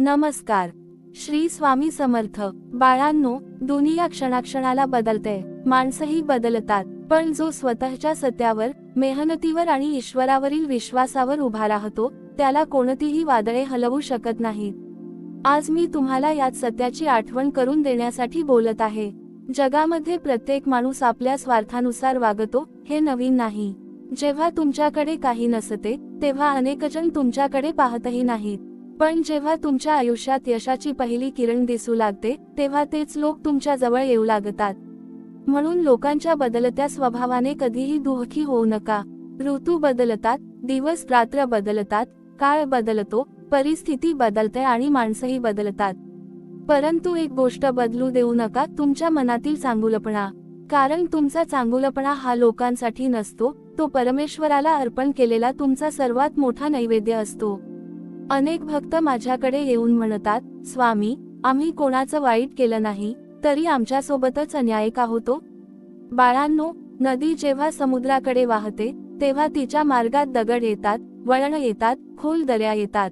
नमस्कार. श्री स्वामी समर्थ. बाळांनो, दुनिया क्षणाक्षणाला बदलते, माणसंही बदलतात, पण जो स्वतःच्या सत्यावर, मेहनतीवर आणि ईश्वरावरील विश्वासावर उभा राहतो, त्याला कोणतीही वादळे हलवू शकत नाहीत. आज मी तुम्हाला याच सत्याची आठवण करून देण्यासाठी बोलत आहे. जगामध्ये प्रत्येक माणूस आपल्या स्वार्थानुसार वागतो, हे नवीन नाही. जेव्हा तुमच्याकडे काही नसते, तेव्हा अनेक जण तुमच्याकडे पाहतही नाहीत. पण जेव्हा तुमच्या आयुष्यात यशाची पहिली किरण दिसू लागते, तेव्हा तेच लोक तुमच्या जवळ येऊ लागतात. म्हणून लोकांच्या बदलत्या स्वभावाने कधीही दुःखी होऊ नका. ऋतू बदलतात, दिवस रात्र बदलतात, काळ बदलतो, परिस्थिती बदलते आणि माणसंही बदलतात. परंतु एक गोष्ट बदलू देऊ नका, तुमच्या मनातील चांगुलपणा. कारण तुमचा चांगुलपणा हा लोकांसाठी नसतो, तो परमेश्वराला अर्पण केलेला तुमचा सर्वात मोठा नैवेद्य असतो. अनेक भक्त माझ्याकडे येऊन म्हणतात, स्वामी, आम्ही कोणाचं वाईट केलं नाही, तरी आमच्यासोबतच अन्याय का होतो? बाळांनो, नदी जेव्हा समुद्राकडे वाहते, तेव्हा तिच्या मार्गात दगड येतात, वळण येतात, खोल दऱ्या येतात.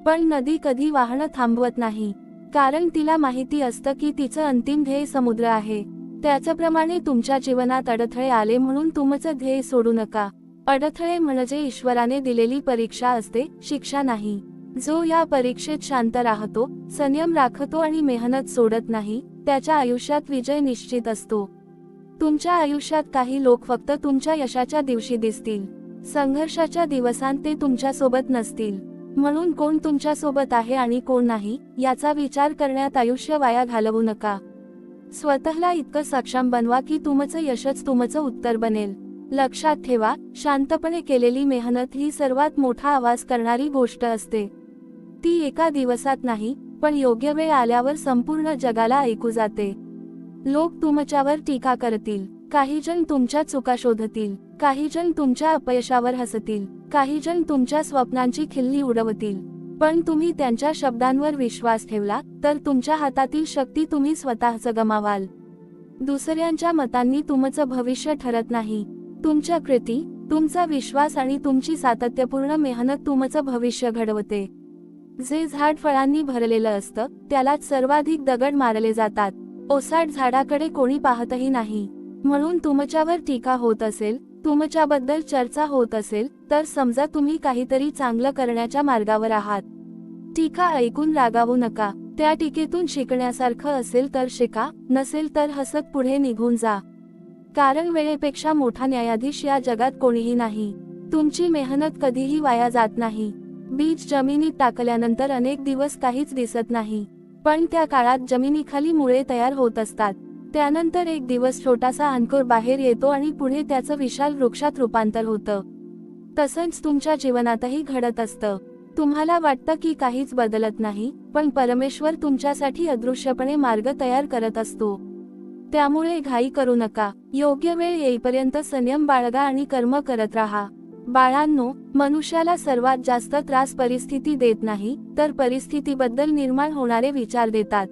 पण नदी कधी वाहणं थांबवत नाही, कारण तिला माहिती असतं की तिचं अंतिम ध्येय समुद्र आहे. त्याचप्रमाणे तुमच्या जीवनात अडथळे आले म्हणून तुमचं ध्येय सोडू नका. अडथळे म्हणजे ईश्वराने दिलेली परीक्षा असते, शिक्षा नाही. जो या परीक्षेत शांत राहतो, संयम राखतो आणि मेहनत सोडत नाही, त्याच्या आयुष्यात विजय निश्चित असतो. तुमच्या आयुष्यात काही लोक फक्त तुमच्या यशाच्या दिवशी दिसतील, संघर्षाच्या दिवसांत ते तुमच्यासोबत नसतील. म्हणून कोण तुमच्यासोबत आहे आणि कोण नाही, याचा विचार करण्यात आयुष्य वाया घालवू नका. स्वतःला इतकं सक्षम बनवा की तुमचं यशच तुमचं उत्तर बनेल. लक्षात ठेवा, शांतपणे केलेली मेहनत ही सर्वात मोठा आवाज करणारी गोष्ट असते. ती एका दिवसात नाही, पण योग्य वेळ आल्यावर संपूर्ण जगाला ऐकू जाते. लोक तुमच्यावर टीका करतील, काही जण तुमच्या चुका शोधतील, काही जण तुमच्या अपयशावर हसतील, काही जण तुमच्या स्वप्नांची खिल्ली उडवतील. पण तुम्ही त्यांच्या शब्दांवर विश्वास ठेवला, तर तुमच्या हातातील शक्ती तुम्ही स्वतःच गमावाल. दुसऱ्यांच्या मतांनी तुमचं भविष्य ठरत नाही. तुमच्या कृती, तुमचा विश्वास आणि तुमची सातत्यपूर्ण मेहनत तुमचं भविष्य घडवते. जे झाड फळांनी भरलेलं असतं, त्यालाच सर्वाधिक दगड मारले जातात. ओसाड झाडाकडे कोणी पाहतही नाही. म्हणून तुमच्यावर टीका होत असेल, तुमच्याबद्दल चर्चा होत असेल, तर समजा तुम्ही काहीतरी चांगलं करण्याच्या मार्गावर आहात. टीका ऐकून रागावू नका. त्या टीकेतून शिकण्यासारखं असेल तर शिका, नसेल तर हसत पुढे निघून जा. कारण वेळेपेक्षा मोठा न्यायाधीश या जगात कोणीही नाही. तुमची मेहनत कधीही वाया जात नाही. बीज जमिनीत टाकल्यानंतर अनेक दिवस काहीच दिसत नाही, पण त्या काळात जमिनीखाली मुळे तयार होत असतात. त्यानंतर एक दिवस छोटासा अंकुर बाहेर येतो आणि पुढे त्याचं विशाल वृक्षात रूपांतर होतं. तसंच तुमच्या जीवनातही घडत असतं. तुम्हाला वाटतं की काहीच बदलत नाही, पण परमेश्वर तुमच्यासाठी अदृश्यपणे मार्ग तयार करत असतो. त्यामुळे घाई करू नका. योग्य वेळ येईपर्यंत संयम बाळगा आणि कर्म करत राहा. बाळांनो, मनुष्याला सर्वात जास्त त्रास परिस्थिती देत नाही, तर परिस्थितीबद्दल निर्माण होणारे विचार देतात.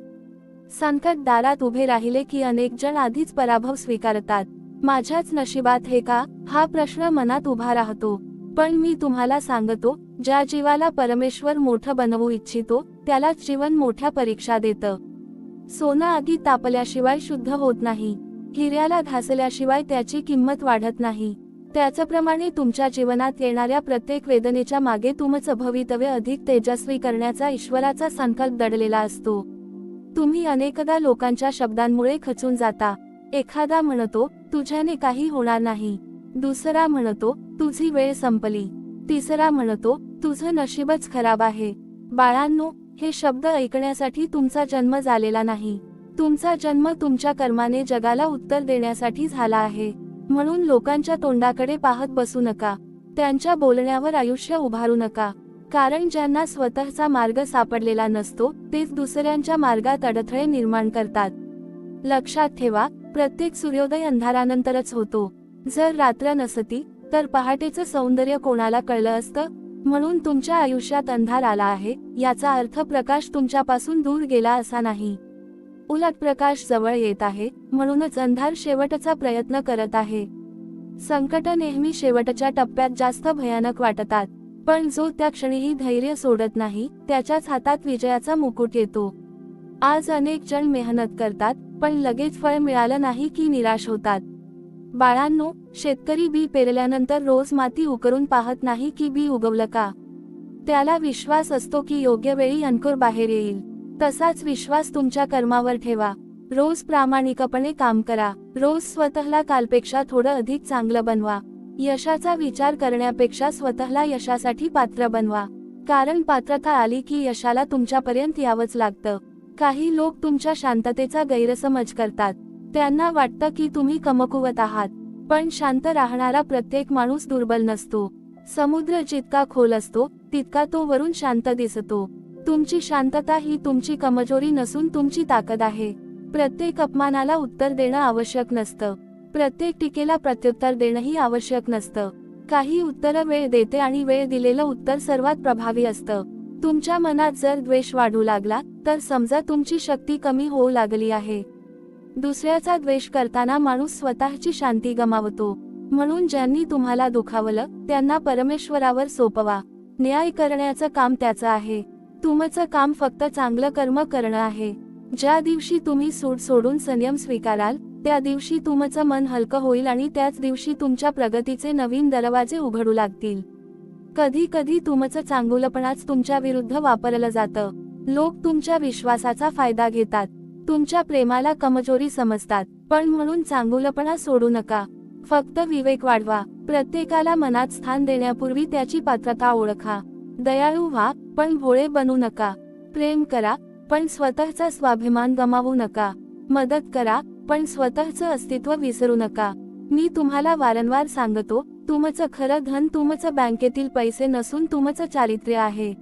संकट दारात उभे राहिले की अनेक जण आधीच पराभव स्वीकारतात. माझ्याच नशिबात हे का, हा प्रश्न मनात उभा राहतो. पण मी तुम्हाला सांगतो, ज्या जीवाला परमेश्वर मोठं बनवू इच्छितो, त्यालाच जीवन मोठ्या परीक्षा देतं. सोनं आगीत तापल्याशिवाय शुद्ध होत नाही. हिऱ्याला घासल्याशिवाय त्याची किंमत वाढत नाही. त्याचप्रमाणे तुमच्या जीवनात येणाऱ्या प्रत्येक वेदनेच्या मागे तुमचं भवितव्य अधिक तेजस्वी करण्याचा ईश्वराचा संकल्प दडलेला असतो. तुम्ही अनेकदा लोकांच्या शब्दांमुळे खचून जाता. एखादा म्हणतो, तुझ्याने काही होणार नाही. दुसरा म्हणतो, तुझी वेळ संपली. तिसरा म्हणतो, तुझं नशीबच खराब आहे. बाळांनो, हे शब्द ऐकण्यासाठी तुमचा जन्म झालेला नाही. तुमचा जन्म तुमच्या कर्माने जगाला उत्तर देण्यासाठी झाला आहे. म्हणून लोकांच्या तोंडाकडे पाहत बसू नका. त्यांच्या बोलण्यावर आयुष्य उभारू नका. कारण ज्यांना स्वतःचा मार्ग सापडलेला नसतो, तेच दुसऱ्यांच्या मार्गात अडथळे निर्माण करतात. लक्षात ठेवा, प्रत्येक सूर्योदय अंधारानंतरच होतो. जर रात्र नसती, तर पहाटेचं सौंदर्य कोणाला कळलं असतं? म्हणून तुमच्या आयुष्यात अंधार आला आहे, याचा अर्थ प्रकाश तुमच्यापासून दूर गेला असा नाही. उलट प्रकाश जवळ येत आहे, म्हणूनच अंधार शेवटचा प्रयत्न करत आहे. संकट नेहमी शेवटच्या टप्प्यात जास्त भयानक वाटतात, पण जो त्या क्षणीही धैर्य सोडत नाही, त्याच्याच हातात विजयाचा मुकुट येतो. आज अनेक जण मेहनत करतात, पण लगेच फळ मिळालं नाही की निराश होतात. बाळांनो, शेतकरी बी पेरल्यानंतर रोज माती उकरून पाहत नाही की बी उगवलं का. त्याला विश्वास असतो की योग्य वेळी अंकुर बाहेर येईल. तसाच विश्वास तुमच्या कर्मावर ठेवा. रोज प्रामाणिकपणे काम करा. रोज स्वतःला कालपेक्षा थोडं अधिक चांगलं बनवा. यशाचा विचार करण्यापेक्षा स्वतःला यशासाठी पात्र बनवा. कारण पात्रता आली की यशाला तुमच्यापर्यंत यावंच लागतं. काही लोक तुमच्या शांततेचा गैरसमज करतात. त्यांना वाटतं की तुम्ही कमकुवत आहात. पण शांत राहणारा प्रत्येक माणूस दुर्बल नसतो. समुद्र जितका खोल असतो, तितका तो वरून शांत दिसतो. तुमची शांतता ही तुमची कमजोरी नसून तुमची ताकद आहे. प्रत्येक अपमानाला उत्तर देणं आवश्यक नसतं. प्रत्येक टीकेला प्रत्युत्तर देणंही आवश्यक नसतं. काही उत्तरं वेळ देते आणि वेळ दिलेलं उत्तर सर्वात प्रभावी असतं. तुमच्या मनात जर द्वेष वाढू लागला, तर समजा तुमची शक्ती कमी होऊ लागली आहे. दुसऱ्याचा द्वेष करताना माणूस स्वतःची शांती गमावतो. म्हणून ज्यांनी तुम्हाला दुखावलं, त्यांना परमेश्वरावर सोपवा. न्याय करण्याचं काम त्याचं आहे. तुमचं काम फक्त चांगलं कर्म करणं आहे. ज्या दिवशी तुम्ही सूड सोडून संयम स्वीकाराल, त्या दिवशी तुमचं मन हलकं होईल आणि त्याच दिवशी तुमच्या प्रगतीचे नवीन दरवाजे उघडू लागतील. कधी कधी तुमचं चांगुलपणाच तुमच्या विरुद्ध वापरलं जातं. लोक तुमच्या विश्वासाचा फायदा घेतात. तुमच्या प्रेमाला कमजोरी समजतात. पण म्हणून चांगुलपणा सोडू नका. फक्त विवेक वाढवा. प्रत्येकाला मनात स्थान देण्यापूर्वी त्याची पात्रता ओळखा. दयाळू व्हा, पण भोळे बनू नका. प्रेम करा, पण स्वतःचा स्वाभिमान गमावू नका. मदत करा, पण स्वतःचं अस्तित्व विसरू नका. मी तुम्हाला वारंवार सांगतो, तुमचं खरं धन तुमचं बँकेतील पैसे नसून तुमचं चारित्र्य आहे.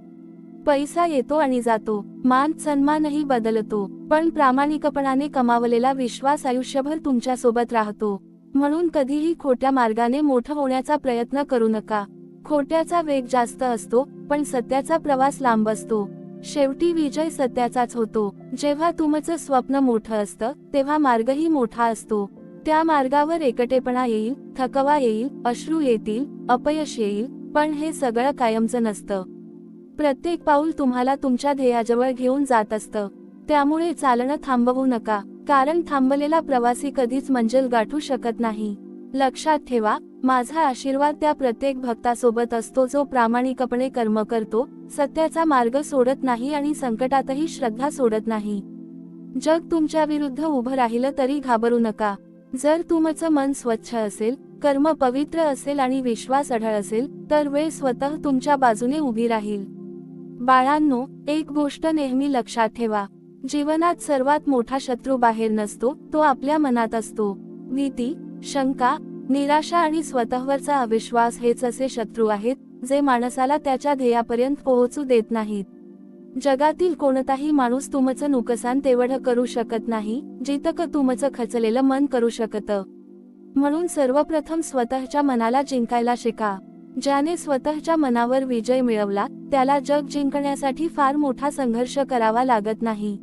पैसा येतो आणि जातो, मान सन्मानही बदलतो, पण प्रामाणिकपणाने कमावलेला विश्वास आयुष्यभर तुमच्या सोबत राहतो. म्हणून कधीही खोट्या मार्गाने मोठं होण्याचा प्रयत्न करू नका. खोट्याचा वेग जास्त असतो, पण सत्याचा प्रवास लांब असतो. शेवटी विजय सत्याचाच होतो. जेव्हा तुमचं स्वप्न मोठं असतं, तेव्हा मार्गही मोठा असतो. त्या मार्गावर एकटेपणा येईल, थकवा येईल, अश्रू येतील, अपयश येईल, पण हे सगळं कायमचं नसतं. प्रत्येक पाऊल तुम्हाला तुमच्या ध्येयाजवळ घेऊन जात असतं. त्यामुळे चालणं थांबवू नका, कारण थांबलेला प्रवासी कधीच मंजिल गाठू शकत नाही. लक्षात ठेवा, माझा आशीर्वाद त्या प्रत्येक भक्तासोबत असतो जो प्रामाणिकपणे कर्म करतो, सत्याचा मार्ग सोडत नाही आणि संकटातही श्रद्धा सोडत नाही. जग तुमच्या विरुद्ध उभं राहिलं तरी घाबरू नका. जर तुमचं मन स्वच्छ असेल, कर्म पवित्र असेल आणि विश्वास अढळ असेल, तर वेळ स्वतः तुमच्या बाजूने उभी राहील. बाळांनो, एक गोष्ट नेहमी लक्षात ठेवा. जीवनात सर्वात मोठा शत्रू बाहेर नसतो, तो आपल्या मनात असतो. भीती, शंका, निराशा आणि स्वतःवरचा अविश्वास हेच असे शत्रू आहेत, जे माणसाला त्याच्या ध्येयापर्यंत पोहोचू देत नाहीत. जगातील कोणताही माणूस तुमचं नुकसान तेवढं करू शकत नाही, जितकं तुमचं खचलेलं मन करू शकतं. म्हणून सर्वप्रथम स्वतःच्या मनाला जिंकायला शिका. ज्याने स्वतःच्या मनावर विजय मिळवला, त्याला जग जिंकण्यासाठी फार मोठा संघर्ष करावा लागत नाही.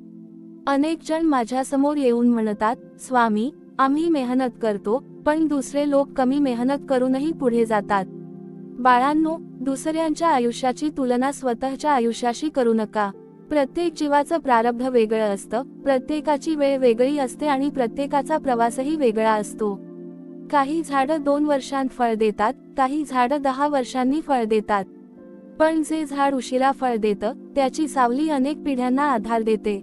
अनेक जण माझ्यासमोर येऊन म्हणतात, स्वामी, आम्ही मेहनत करतो, पण दुसरे लोक कमी मेहनत करूनही पुढे जातात. बाळांनो, दुसऱ्यांच्या आयुष्याची तुलना स्वतःच्या आयुष्याशी करू नका. प्रत्येक जीवाचं प्रारब्ध वेगळं असतं, प्रत्येकाची वेळ वेगळी असते आणि प्रत्येकाचा प्रवासही वेगळा असतो. काही झाडं 2 वर्षांत फळ देतात, काही झाडं 10 वर्षांनी फळ देतात. पण जे झाड उशिरा फळ देतं, त्याची सावली अनेक पिढ्यांना आधार देते.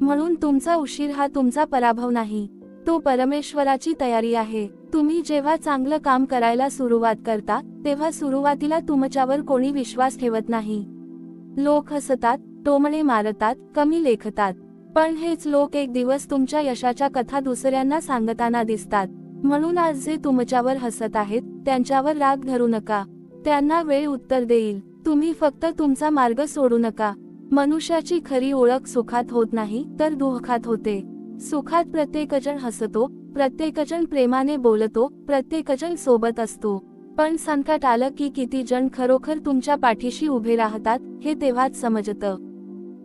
म्हणून तुमचा उशीर हा तुमचा पराभव नाही, तो परमेश्वराची तयारी आहे. तुम्ही जेव्हा चांगलं काम करायला सुरुवात करता, तेव्हा सुरुवातीला तुमच्यावर कोणी विश्वास ठेवत नाही. लोक हसतात, टोमणे मारतात, कमी लेखतात. पण हेच लोक एक दिवस तुमच्या यशाच्या कथा दुसऱ्यांना सांगताना दिसतात. म्हणून आज जे तुमच्यावर हसत आहेत, त्यांच्यावर राग धरू नका. त्यांना वेळ उत्तर देईल. तुम्ही फक्त तुमचा मार्ग सोडू नका. मनुष्याची खरी ओळख सुखात होत नाही, तर दुःखात होते. सुखात प्रत्येकजण हसतो, प्रत्येकजण प्रेमाने बोलतो, प्रत्येकजण सोबत असतो. पण संकट आलं की किती जण खरोखर तुमच्या पाठीशी उभे राहतात, हे तेव्हाच समजतं.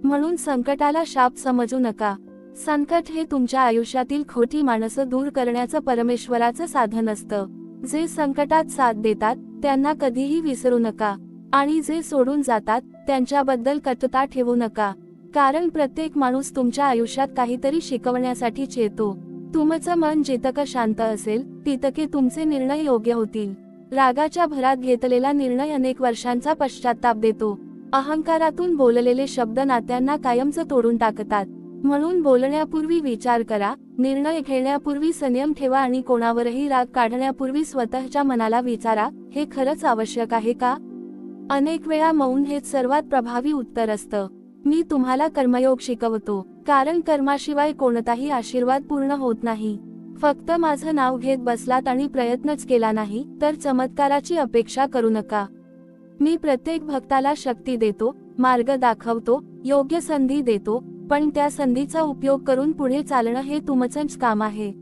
म्हणून संकटाला शाप समजू नका. संकट हे तुमच्या आयुष्यातील खोटी माणसं दूर करण्याचं परमेश्वराचं साधन असतं. जे संकटात साथ देतात, त्यांना कधीही विसरू नका. आणि जे सोडून जातात त्यांच्याबद्दल कटुता ठेवू नका, कारण प्रत्येक माणूस तुमच्या आयुष्यात काहीतरी शिकवण्यासाठीच येतो. तुमचं मन जितकं शांत असेल तितके तुमचे निर्णय योग्य होतील. रागाच्या भरात घेतलेला निर्णय अनेक वर्षांचा पश्चाताप देतो. अहंकारातून बोललेले शब्द नात्यांना कायमच तोडून टाकतात. म्हणून बोलण्यापूर्वी विचार करा, निर्णय घेण्यापूर्वी संयम ठेवा आणि कोणावरही राग काढण्यापूर्वी स्वतःच्या मनाला विचारा, हे खरंच आवश्यक आहे का? अनेक वेळा मौन हेच सर्वात प्रभावी उत्तर असतं. मी तुम्हाला कर्मयोग शिकवतो, कारण कर्माशिवाय कोणताही आशीर्वाद पूर्ण होत नाही. फक्त माझं नाव घेत बसलात आणि प्रयत्नच केला नाही तर चमत्काराची अपेक्षा करू नका. मी प्रत्येक भक्ताला शक्ती देतो, मार्ग दाखवतो, योग्य संधी देतो, पण त्या संधीचा उपयोग करून पुढे चालणं हे तुमचंच काम आहे.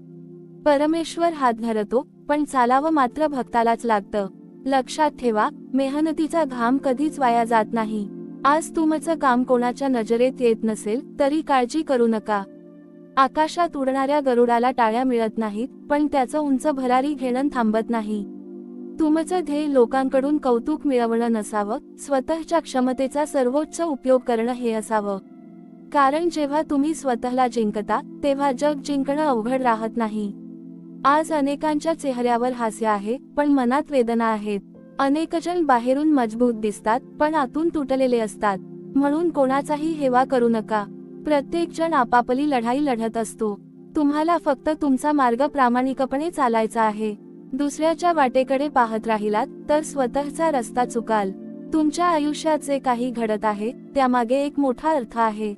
परमेश्वर हात धरतो, पण चालावं मात्र भक्तालाच लागतं. लक्षात ठेवा, मेहनतीचा घाम कधीच वाया जात नाही. आज तुमचं काम कोणाच्या नजरेत येत नसेल तरी काळजी करू नका. आकाशात उडणाऱ्या गरुडाला टाळ्या मिळत नाहीत, पण त्याचं उंच भरारी घेणं थांबत नाही. तुमचं ध्येय लोकांकडून कौतुक मिळवणं नसावं, स्वतःच्या क्षमतेचा सर्वोच्च उपयोग करणं हे असावं. कारण जेव्हा तुम्ही स्वतःला जिंकता तेव्हा जग जिंकणं अवघड राहत नाही. आज अनेकांच्या चेहऱ्यावर हास्य आहे, पण मनात वेदना आहेत. अनेक जण बाहेरून मजबूत दिसतात, पण आतून तुटलेले असतात. म्हणून कोणाचाही हेवा करू नका. प्रत्येक जण आपापली लढाई लढत असतो. तुम्हाला फक्त तुमचा मार्ग प्रामाणिकपणे चालायचा आहे. दुसऱ्याच्या वाटेकडे पाहत राहिलात तर स्वतःचा रस्ता चुकाल. तुमच्या आयुष्यात जे काही घडत आहे त्यामागे एक मोठा अर्थ आहे.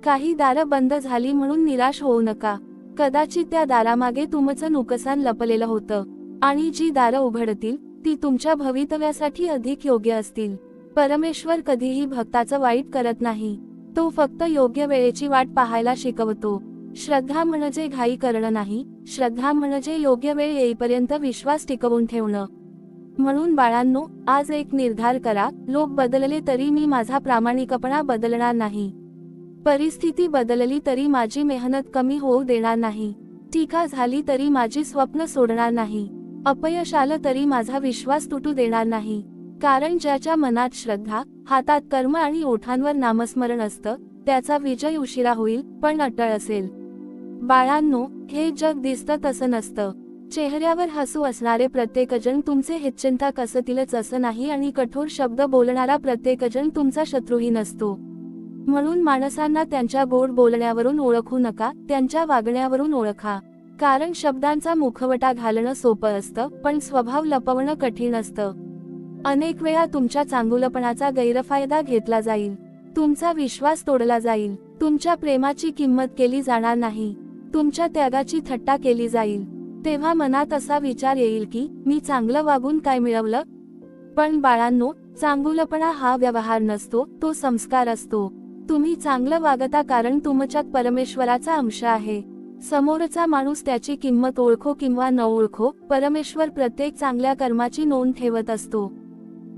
काही दारं बंद झाली म्हणून निराश होऊ नका. कदाचित त्या दारामागे तुमचं नुकसान लपलेलं होतं, आणि जी दारं उघडतील ती तुमच्या भवितव्यासाठी अधिक योग्य असतील. परमेश्वर कधीही भक्ताचं वाईट करत नाही. तो फक्त योग्य वेळेची वाट पाहायला शिकवतो. श्रद्धा म्हणजे घाई करणं नाही, श्रद्धा म्हणजे योग्य वेळ येईपर्यंत विश्वास टिकवून ठेवणं. म्हणून बाळांनो, आज एक निर्धार करा, लोक बदलले तरी मी माझा प्रामाणिकपणा बदलणार नाही. परिस्थिती बदलली तरी माझी मेहनत कमी होऊ देणार नाही. टीका झाली तरी माझी स्वप्न सोडणार नाही. अपयश आलं तरी माझा विश्वास तुटू देणार नाही. कारण ज्याच्या मनात श्रद्धा, हातात कर्म आणि ओठांवर नामस्मरण असतं त्याचा विजय उशिरा होईल पण अटळ असेल. बाळांनो, हे जग दिसतं तसं नसतं. चेहऱ्यावर हसू असणारे प्रत्येकजण तुमचे हितचिंतक असतीलच असं नाही, आणि कठोर शब्द बोलणारा प्रत्येकजण तुमचा शत्रूही नसतो. म्हणून माणसांना त्यांच्या गोड बोलण्यावरून ओळखू नका, त्यांच्या वागण्यावरून ओळखा. कारण शब्दांचा मुखवटा घालणं सोपं असतं, पण स्वभाव लपवणं कठीण असतं. अनेक वेळा तुमच्या चांगुलपणाचा गैरफायदा घेतला जाईल, तुमचा विश्वास तोडला जाईल, तुमच्या प्रेमाची किंमत केली जाणार नाही, तुमच्या त्यागाची थट्टा केली जाईल. तेव्हा मनात असा विचार येईल की मी चांगलं वागून काय मिळवलं? पण बाळांनो, चांगुलपणा हा व्यवहार नसतो, तो संस्कार असतो. तुम्ही चांगलं वागता कारण तुमच्यात परमेश्वराचा अंश आहे. समोरचा माणूस त्याची किंमत ओळखो किंवा न ओळखो, परमेश्वर प्रत्येक चांगल्या कर्माची नोंद ठेवत असतो.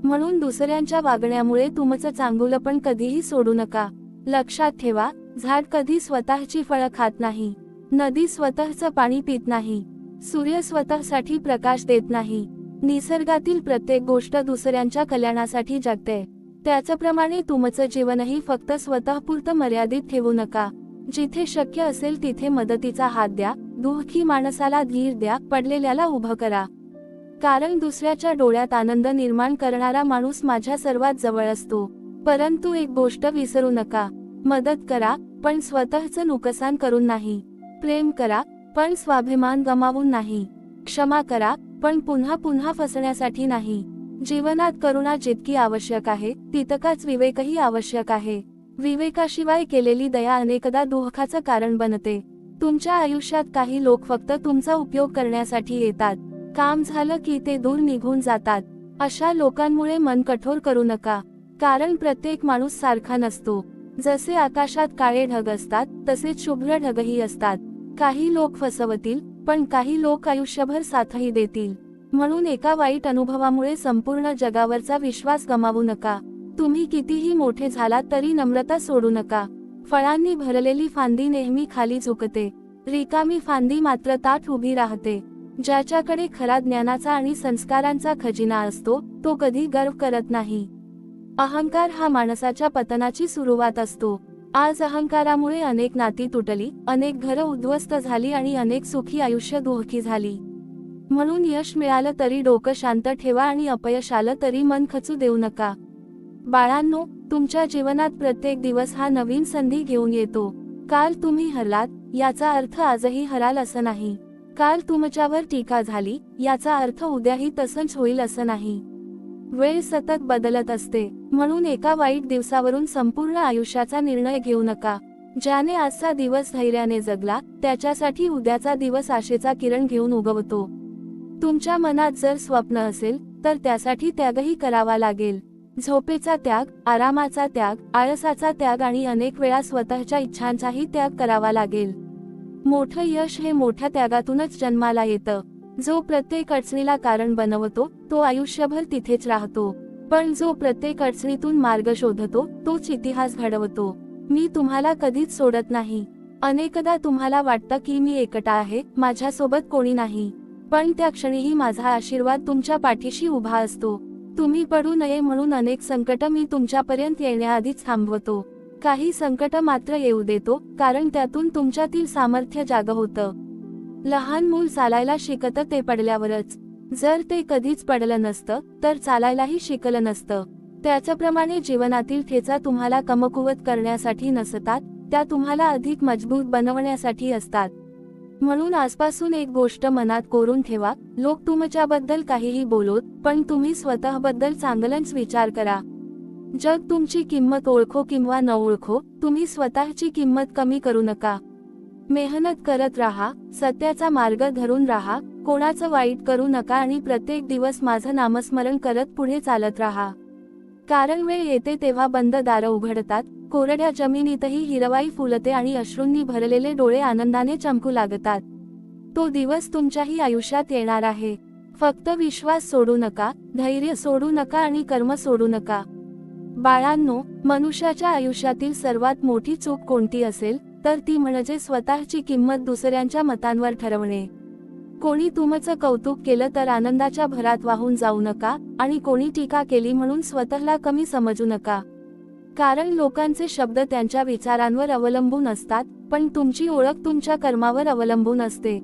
म्हणून दुसऱ्यांच्या वागण्यामुळे तुमचं चांगुलपण कधीही सोडू नका. लक्षात ठेवा, झाड कधी स्वतःची फळं खात नाही, नदी स्वतःचं पाणी पित नाही, सूर्य स्वतःसाठी प्रकाश देत नाही. निसर्गातील प्रत्येक गोष्ट दुसऱ्यांच्या कल्याणासाठी जगते. त्याचप्रमाणे तुमचं जीवनही फक्त स्वतःपुरतं मर्यादित ठेवू नका. जिथे शक्य असेल तिथे मदतीचा हात द्या, दुःखी माणसाला धीर द्या, पडलेल्याला उभं करा. कारण दुसऱ्याच्या डोळ्यात आनंद निर्माण करणारा माणूस माझ्या सर्वात जवळ असतो. परंतु एक गोष्ट विसरू नका, मदत करा पण स्वतःचं नुकसान करून नाही. प्रेम करा पण स्वाभिमान गमावून नाही. क्षमा करा पण पुन्हा पुन्हा फसण्यासाठी नाही. जीवनात करुणा जितकी आवश्यक आहे तितकाच विवेकही आवश्यक आहे. विवेकाशिवाय केलेली दया अनेकदा दुःखाचं कारण बनते. तुमच्या आयुष्यात काही लोक फक्त तुमचा उपयोग करण्यासाठी येतात, काम झालं की ते दूर निघून जातात. अशा लोकांमुळे मन कठोर करू नका, कारण प्रत्येक माणूस सारखा नसतो. जसे आकाशात काळे ढग असतात तसेच शुभ्र ढगही असतात. काही लोक फसवतील पण काही लोक आयुष्यभर साथही देतील. म्हणून एका वाईट अनुभवामुळे संपूर्ण जगावरचा विश्वास गमावू नका. तुम्ही कितीही मोठे झालात तरी नम्रता सोडू नका. फळांनी भरलेली फांदी नेहमी खाली झुकते, रिकामी फांदी मात्र ताठ उभी राहते. ज्याच्याकडे खरा ज्ञानाचा आणि संस्कारांचा खजिना असतो तो कधी गर्व करत नाही. अहंकार हा माणसाच्या पतनाची सुरुवात असतो. आज अहंकारामुळे अनेक नाती तुटली, अनेक घरं उद्ध्वस्त झाली आणि अनेक सुखी आयुष्य दुःखी झाली. म्हणून यश मिळालं तरी डोकं शांत ठेवा आणि अपयश आलं तरी मन खचू देऊ नका. बाळांनो, तुमच्या जीवनात प्रत्येक दिवस हा नवीन संधी घेऊन येतो. काल तुम्ही हरलात याचा अर्थ आजही हराल असं नाही. काल तुमच्यावर टीका झाली याचा अर्थ उद्याही तसंच होईल असं नाही. वेळ सतत बदलत असते, म्हणून एका वाईट दिवसावरून संपूर्ण आयुष्याचा निर्णय घेऊ नका. ज्याने आजचा दिवस धैर्याने जगला त्याच्यासाठी उद्याचा दिवस आशेचा किरण घेऊन उगवतो. तुमच्या मनात जर स्वप्न असेल तर त्यासाठी त्यागही करावा लागेल. झोपेचा त्याग, आरामाचा त्याग, आळसाचा त्याग आणि अनेक वेळा स्वतःच्या इच्छांचाही त्याग करावा लागेल. मोठं यश हे मोठ्या त्यागातूनच जन्माला येतं. जो प्रत्येक अडचणीला कारण बनवतो तो आयुष्यभर तिथेच राहतो, पण जो प्रत्येक अडचणीतून मार्ग शोधतो तोच इतिहास घडवतो. मी तुम्हाला कधीच सोडत नाही. अनेकदा तुम्हाला वाटतं की मी एकटा आहे, माझ्यासोबत कोणी नाही, पण त्या क्षणीही माझा आशीर्वाद तुमच्या पाठीशी उभा असतो. तुम्ही पडू नये म्हणून अनेक संकट मी तुमच्यापर्यंत येण्याआधीच थांबवतो. काही संकट मात्र येऊ देतो, कारण त्यातून तुमच्यातील सामर्थ्य जागं होतं. लहान मूल चालायला शिकतं ते पडल्यावरच. जर ते कधीच पडलं नसतं तर चालायलाही शिकलं नसतं. त्याच्याप्रमाणे जीवनातील ठेचा तुम्हाला कमकुवत करण्यासाठी नसतात, त्या तुम्हाला अधिक मजबूत बनवण्यासाठी असतात. म्हणून आजपासून एक गोष्ट मनात कोरून ठेवा, लोक तुमच्याबद्दल काहीही बोलोत, पण तुम्ही स्वतःबद्दल चांगलंच विचार करा. जग तुमची किंमत ओळखो किंवा न ओळखो, तुम्ही स्वतःची किंमत कमी करू नका. मेहनत करत राहा, सत्याचा मार्ग धरून राहा, कोणाचं वाईट करू नका आणि प्रत्येक दिवस माझं नामस्मरण करत पुढे चालत राहा. कारण वेळ येते तेव्हा बंद दारं उघडतात, कोरड्या जमिनीतही हिरवाई फुलते आणि अश्रूंनी भरलेले डोळे आनंदाने चमकू लागतात. तो दिवस तुमच्याही आयुष्यात येणार आहे. फक्त विश्वास सोडू नका, धैर्य सोडू नका आणि कर्म सोडू नका. बाळांनो, मनुष्याच्या आयुष्यातील सर्वात मोठी चूक कोणती असेल तर ती म्हणजे स्वतःची किंमत दुसऱ्यांच्या मतांवर ठरवणे. कोणी तुमचं कौतुक केलं तर आनंदाच्या भरात वाहून जाऊ नका आणि कोणी टीका केली म्हणून स्वतःला कमी समजू नका. कारण लोकांचे शब्द त्यांच्या विचारांवर अवलंबून असतात, पण तुमची ओळख तुमच्या कर्मावर अवलंबून असते.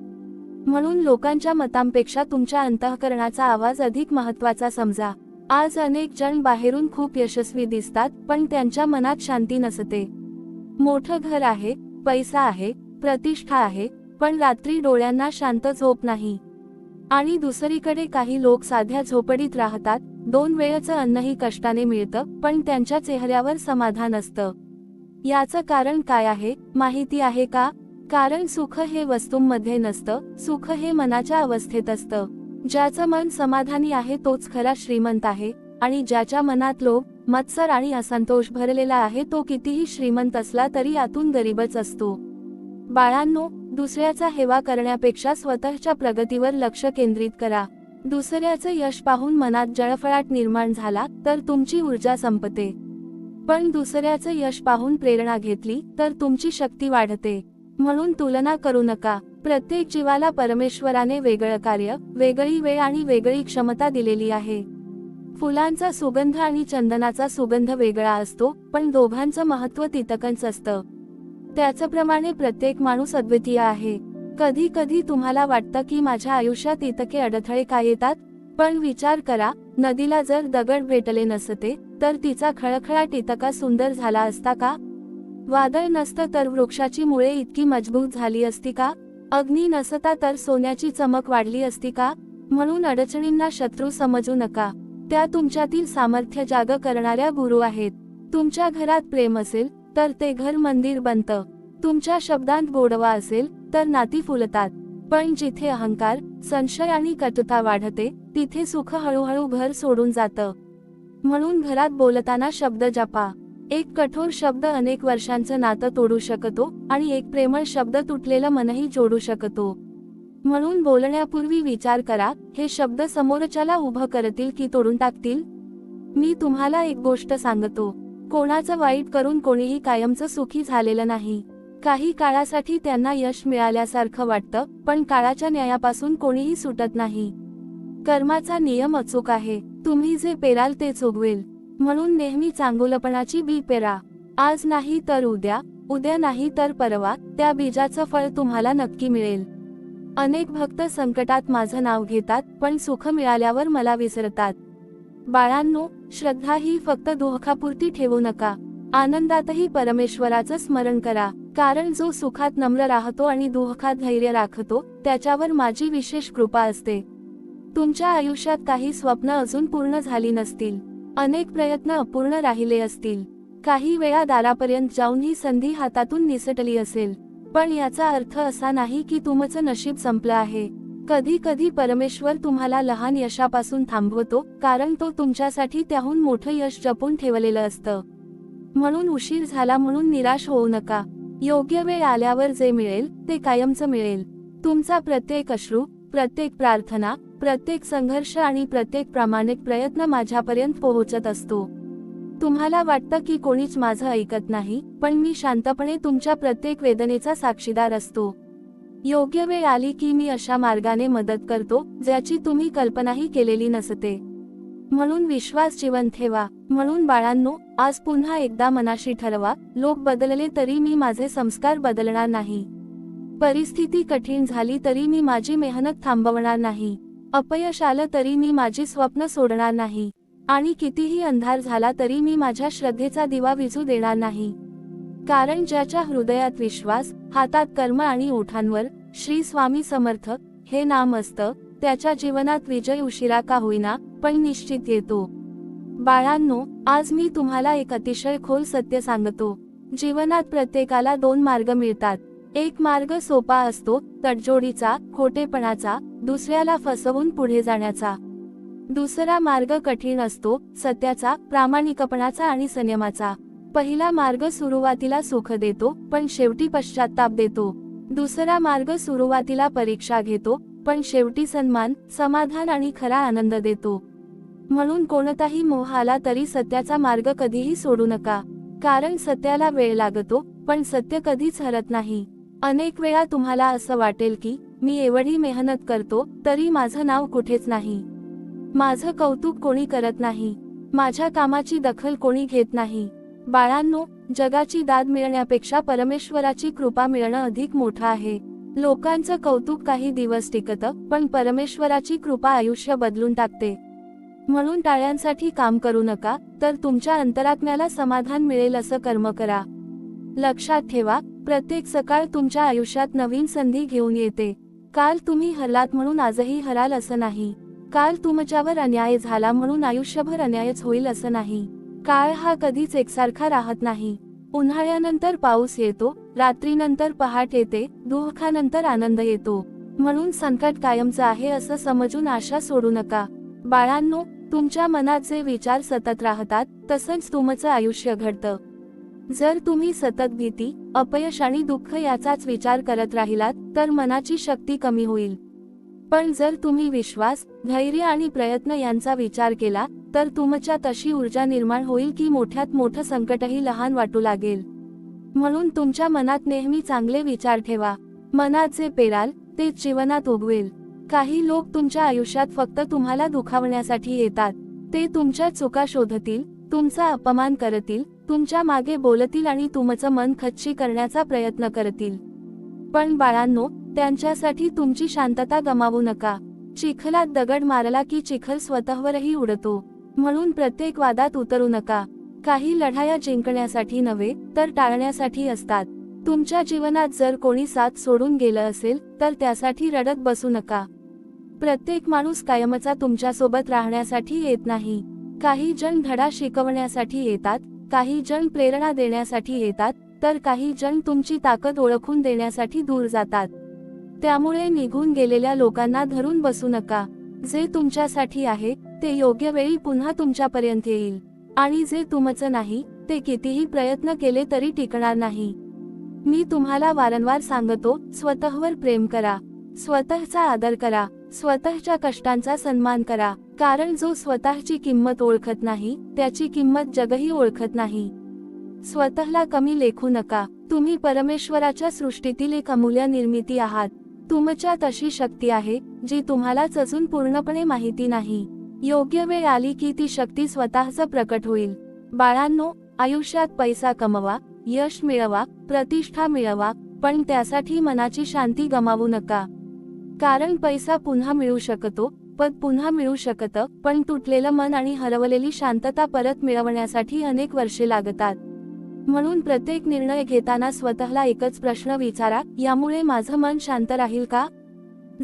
म्हणून लोकांच्या मतांपेक्षा तुमच्या अंतःकरणाचा आवाज अधिक महत्त्वाचा समजा. आज अनेक जण बाहेरून खूप यशस्वी दिसतात, पण त्यांच्या मनात शांती नसते. मोठं घर आहे, पैसा आहे, प्रतिष्ठा आहे, पण रात्री डोळ्यांना शांत झोप नाही. आणि दुसरीकडे काही लोक साध्या झोपडीत राहतात, 2 वेळचं अन्नही कष्टाने मिळतं, पण त्यांच्या चेहऱ्यावर समाधान असतं. याचं कारण काय आहे माहिती आहे का? कारण सुख हे वस्तूंमध्ये नसतं, सुख हे मनाच्या अवस्थेत असतं. ज्याचं मन समाधानी आहे तोच खरा श्रीमंत आहे, आणि ज्याच्या मनात लोभ, मत्सर आणि असंतोष भरलेला आहे तो कितीही श्रीमंत असला तरी आतून गरीबच असतो. बाळांनो, दुसऱ्याचा हेवा करण्यापेक्षा स्वतःच्या प्रगतीवर लक्ष केंद्रित करा. दुसऱ्याचं यश पाहून मनात जळफळाट निर्माण झाला तर तुमची ऊर्जा संपते, पण दुसऱ्याचं यश पाहून प्रेरणा घेतली तर तुमची शक्ती वाढते. म्हणून तुलना करू नका. प्रत्येक जीवाला परमेश्वराने वेगळं कार्य, वेगळी वेळ आणि वेगळी क्षमता दिलेली आहे. फुलांचा सुगंध आणि चंदनाचा सुगंध वेगळा असतो, पण दोघांचं महत्त्व तितकंच असतं. त्याचप्रमाणे प्रत्येक माणूस अद्वितीय आहे. कधी कधी तुम्हाला वाटतं की माझ्या आयुष्यात इतके अडथळे का येतात, पण विचार करा, नदीला जर दगड भेटले नसते तर तिचा खळखळाट इतका सुंदर झाला असता का? वादळ नसतं तर वृक्षाची मुळे इतकी मजबूत झाली असती का? अग्नी नसता तर सोन्याची चमक वाढली असती का? म्हणून अडचणींना शत्रू समजू नका, त्या तुमच्यातील सामर्थ्य जागं करणाऱ्या गुरु आहेत. तुमच्या घरात प्रेम असेल तर ते घर मंदिर बनतं. तुमच्या शब्दांत गोडवा असेल तर नाती फुलतात. पण जिथे अहंकार, संशय आणि कटुता वाढते तिथे सुख हळूहळू घर सोडून जातं. म्हणून घरात बोलताना शब्द जपा. एक कठोर शब्द अनेक वर्षांचं नातं तोडू शकतो आणि एक प्रेमळ शब्द तुटलेलं मनही जोडू शकतो. म्हणून बोलण्यापूर्वी विचार करा, हे शब्द समोरच्याला उभं करतील की तोडून टाकतील? मी तुम्हाला एक गोष्ट सांगतो, कोणाचं वाईट करून कोणीही कायमचं सुखी झालेलं नाही. काही काळासाठी त्यांना यश मिळाल्यासारखं वाटतं, पण काळाच्या न्यायापासून कोणीही सुटत नाही. कर्माचा नियम अचूक आहे. तुम्ही जे पेराल तेच उगवेल. म्हणून नेहमी चांगुलपणाची बी पेरा. आज नाही तर उद्या, उद्या नाही तर परवा त्या बीजाचं फळ तुम्हाला नक्की मिळेल. अनेक भक्त संकटात माझं नाव घेतात, पण सुख मिळाल्यावर मला विसरतात. बाळांनो, श्रद्धा ही फक्त दुःखापुरती ठेवू नका. आनंदातही परमेश्वराचं स्मरण करा. कारण जो सुखात नम्र राहतो आणि दुःखात धैर्य राखतो, त्याच्यावर माझी विशेष कृपा असते. तुमच्या आयुष्यात काही स्वप्न अजून पूर्ण झाली नसतील. अनेक प्रयत्न अपूर्ण राहिले असतील. काही वेळा दारापर्यंत जाऊन ही संधी हातातून निसटली असेल. पण याचा अर्थ असा नाही की तुमचं नशीब संपलं आहे. कधी कधी परमेश्वर तुम्हाला लहान यशापासून थांबवतो, कारण तो तुमच्यासाठी त्याहून मोठं यश जपून ठेवलेलं असतं. म्हणून उशीर झाला म्हणून निराश होऊ नका. योग्य वेळ आल्यावर जे मिळेल ते कायमचं मिळेल. तुमचा प्रत्येक अश्रू, प्रत्येक प्रार्थना, प्रत्येक संघर्ष आणि प्रत्येक प्रामाणिक प्रयत्न माझ्यापर्यंत पोहोचत असतो. तुम्हाला वाटतं की कोणीच माझं ऐकत नाही, पण मी शांतपणे तुमच्या प्रत्येक वेदनेचा साक्षीदार असतो. योग्य वेळ आली की मी अशा मार्गाने मदत करतो, ज्याची तुम्ही कल्पनाही केलेली नसते. म्हणून विश्वास जिवंत ठेवा. म्हणून बाळांनो, आज पुन्हा एकदा मनाशी ठरवा, लोक बदलले तरी मी माझे संस्कार बदलणार नाही. परिस्थिती कठीण झाली तरी मी माझी मेहनत थांबवणार नाही. अपयश आलं तरी मी माझी स्वप्न सोडणार नाही. आणि कितीही अंधार झाला तरी मी माझ्या श्रद्धेचा दिवा विझू देणार नाही. कारण ज्याच्या हृदयात विश्वास, हातात कर्म आणि ओठांवर श्री स्वामी समर्थ हे नाम असतं, त्याच्या जीवनात विजय उशिरा का होईना, पण निश्चित येतो. बाळांनो, आज मी तुम्हाला एक अतिशय खोल सत्य सांगतो. जीवनात प्रत्येकाला दोन मार्ग मिळतात. एक मार्ग सोपा असतो, तडजोडीचा, खोटेपणाचा, दुसऱ्याला फसवून पुढे जाण्याचा. दुसरा मार्ग कठीण असतो, सत्याचा, प्रामाणिकपणाचा आणि संयमाचा. पहिला मार्ग सुरुवातीला सुख देतो, पण शेवटी पश्चात्ताप देतो. दुसरा मार्ग सुरुवातीला परीक्षा घेतो, पण शेवटी सन्मान, समाधान आणि खरा आनंद देतो. म्हणून कोणताही मोह आला तरी सत्याचा मार्ग कधीही सोडू नका. कारण सत्याला वेळ लागतो, पण सत्य कधीच हरत नाही. अनेक वेळा तुम्हाला असं वाटेल की मी एवढी मेहनत करतो तरी माझं नाव कुठेच नाही. माझं कौतुक कोणी करत नाही. माझ्या कामाची दखल कोणी घेत नाही. बाळांनो, जगाची दाद मिळण्यापेक्षा परमेश्वराची कृपा मिळणं अधिक मोठं आहे. लोकांचं कौतुक काही दिवस टिकतं, पण परमेश्वराची कृपा आयुष्य बदलून टाकते. म्हणून टाळ्यांसाठी काम करू नका, तर तुमच्या अंतरात्म्याला समाधान मिळेल असं कर्म करा. लक्षात ठेवा, प्रत्येक सकाळ तुमच्या आयुष्यात नवीन संधी घेऊन येते. काल तुम्ही हरलात म्हणून आजही हराल असं नाही. काल तुमच्यावर अन्याय झाला म्हणून आयुष्यभर अन्यायच होईल असं नाही. काळ हा कधीच एकसारखा राहत नाही. उन्हाळ्यानंतर पाऊस येतो, रात्रीनंतर पहाट येते, दुःखानंतर आनंद येतो. म्हणून संकट कायमचं आहे असं समजून आशा सोडू नका. बाळांनो, तुमच्या मनात जे विचार सतत राहतात, तसंच तुमचं आयुष्य घडतं. जर तुम्ही सतत भीती, अपयश आणि दुःख याचाच विचार करत राहिलात, तर मनाची शक्ती कमी होईल. पण जर तुम्ही विश्वास, धैर्य आणि प्रयत्न यांचा विचार केला, तर तुमच्यात अशी ऊर्जा निर्माण होईल की मोठ्यात मोठं संकटही लहान वाटू लागेल. म्हणून तुमच्या मनात नेहमी चांगले विचार ठेवा. मनात जे पेराल, तेच जीवनात उगवेल. काही लोक तुमच्या आयुष्यात फक्त तुम्हाला दुखावण्यासाठी येतात. ते तुमच्या चुका शोधतील, तुमचा अपमान करतील, तुमच्या मागे बोलतील आणि तुमचं मन खच्ची करण्याचा प्रयत्न करतील. पण बाळांनो, त्यांच्यासाठी तुमची शांतता गमावू नका. चिखलात दगड मारला की चिखल स्वतःवरही उडतो. म्हणून प्रत्येक वादात उतरू नका. काही लढाया जिंकण्यासाठी नव्हे, तर टाळण्यासाठी असतात. तुमच्या जीवनात जर कोणी साथ सोडून गेलं असेल, तर त्यासाठी रडत बसू नका. प्रत्येक माणूस कायमचा तुमच्यासोबत राहण्यासाठी येत नाही. काही जण धडा शिकवण्यासाठी येतात, काही जण प्रेरणा देण्यासाठी येतात, तर काही जण तुमची ताकद ओळखून देण्यासाठी दूर जातात. त्यामुळे निघून गेलेल्या लोकांना धरून बसू नका. जे तुमच्यासाठी आहे, ते योग्य वेळी पुन्हा तुमच्यापर्यंत येईल. आणि जे तुमचं नाही, ते कितीही प्रयत्न केले तरी टिकणार नाही. मी तुम्हाला वारंवार सांगतो, स्वतःवर प्रेम करा, स्वतःचा आदर करा, स्वतःच्या कष्टांचा सन्मान करा. कारण जो स्वतःची किंमत ओळखत नाही, त्याची किंमत जगही ओळखत नाही. स्वतःला कमी लेखू नका. तुम्ही परमेश्वराच्या सृष्टीतील एक अमूल्य निर्मिती आहात. तुमच्यात अशी शक्ती आहे जी तुम्हालाच अजून पूर्णपणे माहिती नाही. योग्य वेळ आली की ती शक्ती स्वतःच प्रकट होईल. बाळांनो, आयुष्यात पैसा कमवा, यश मिळवा, प्रतिष्ठा मिळवा, पण त्यासाठी मनाची शांती गमावू नका. कारण पैसा पुन्हा मिळू शकतो, पद पुन्हा मिळू शकतं, पण तुटलेलं मन आणि हरवलेली शांतता परत मिळवण्यासाठी अनेक वर्षे लागतात. म्हणून प्रत्येक निर्णय घेताना स्वतःला एकच प्रश्न विचारा, यामुळे माझं मन शांत राहील का?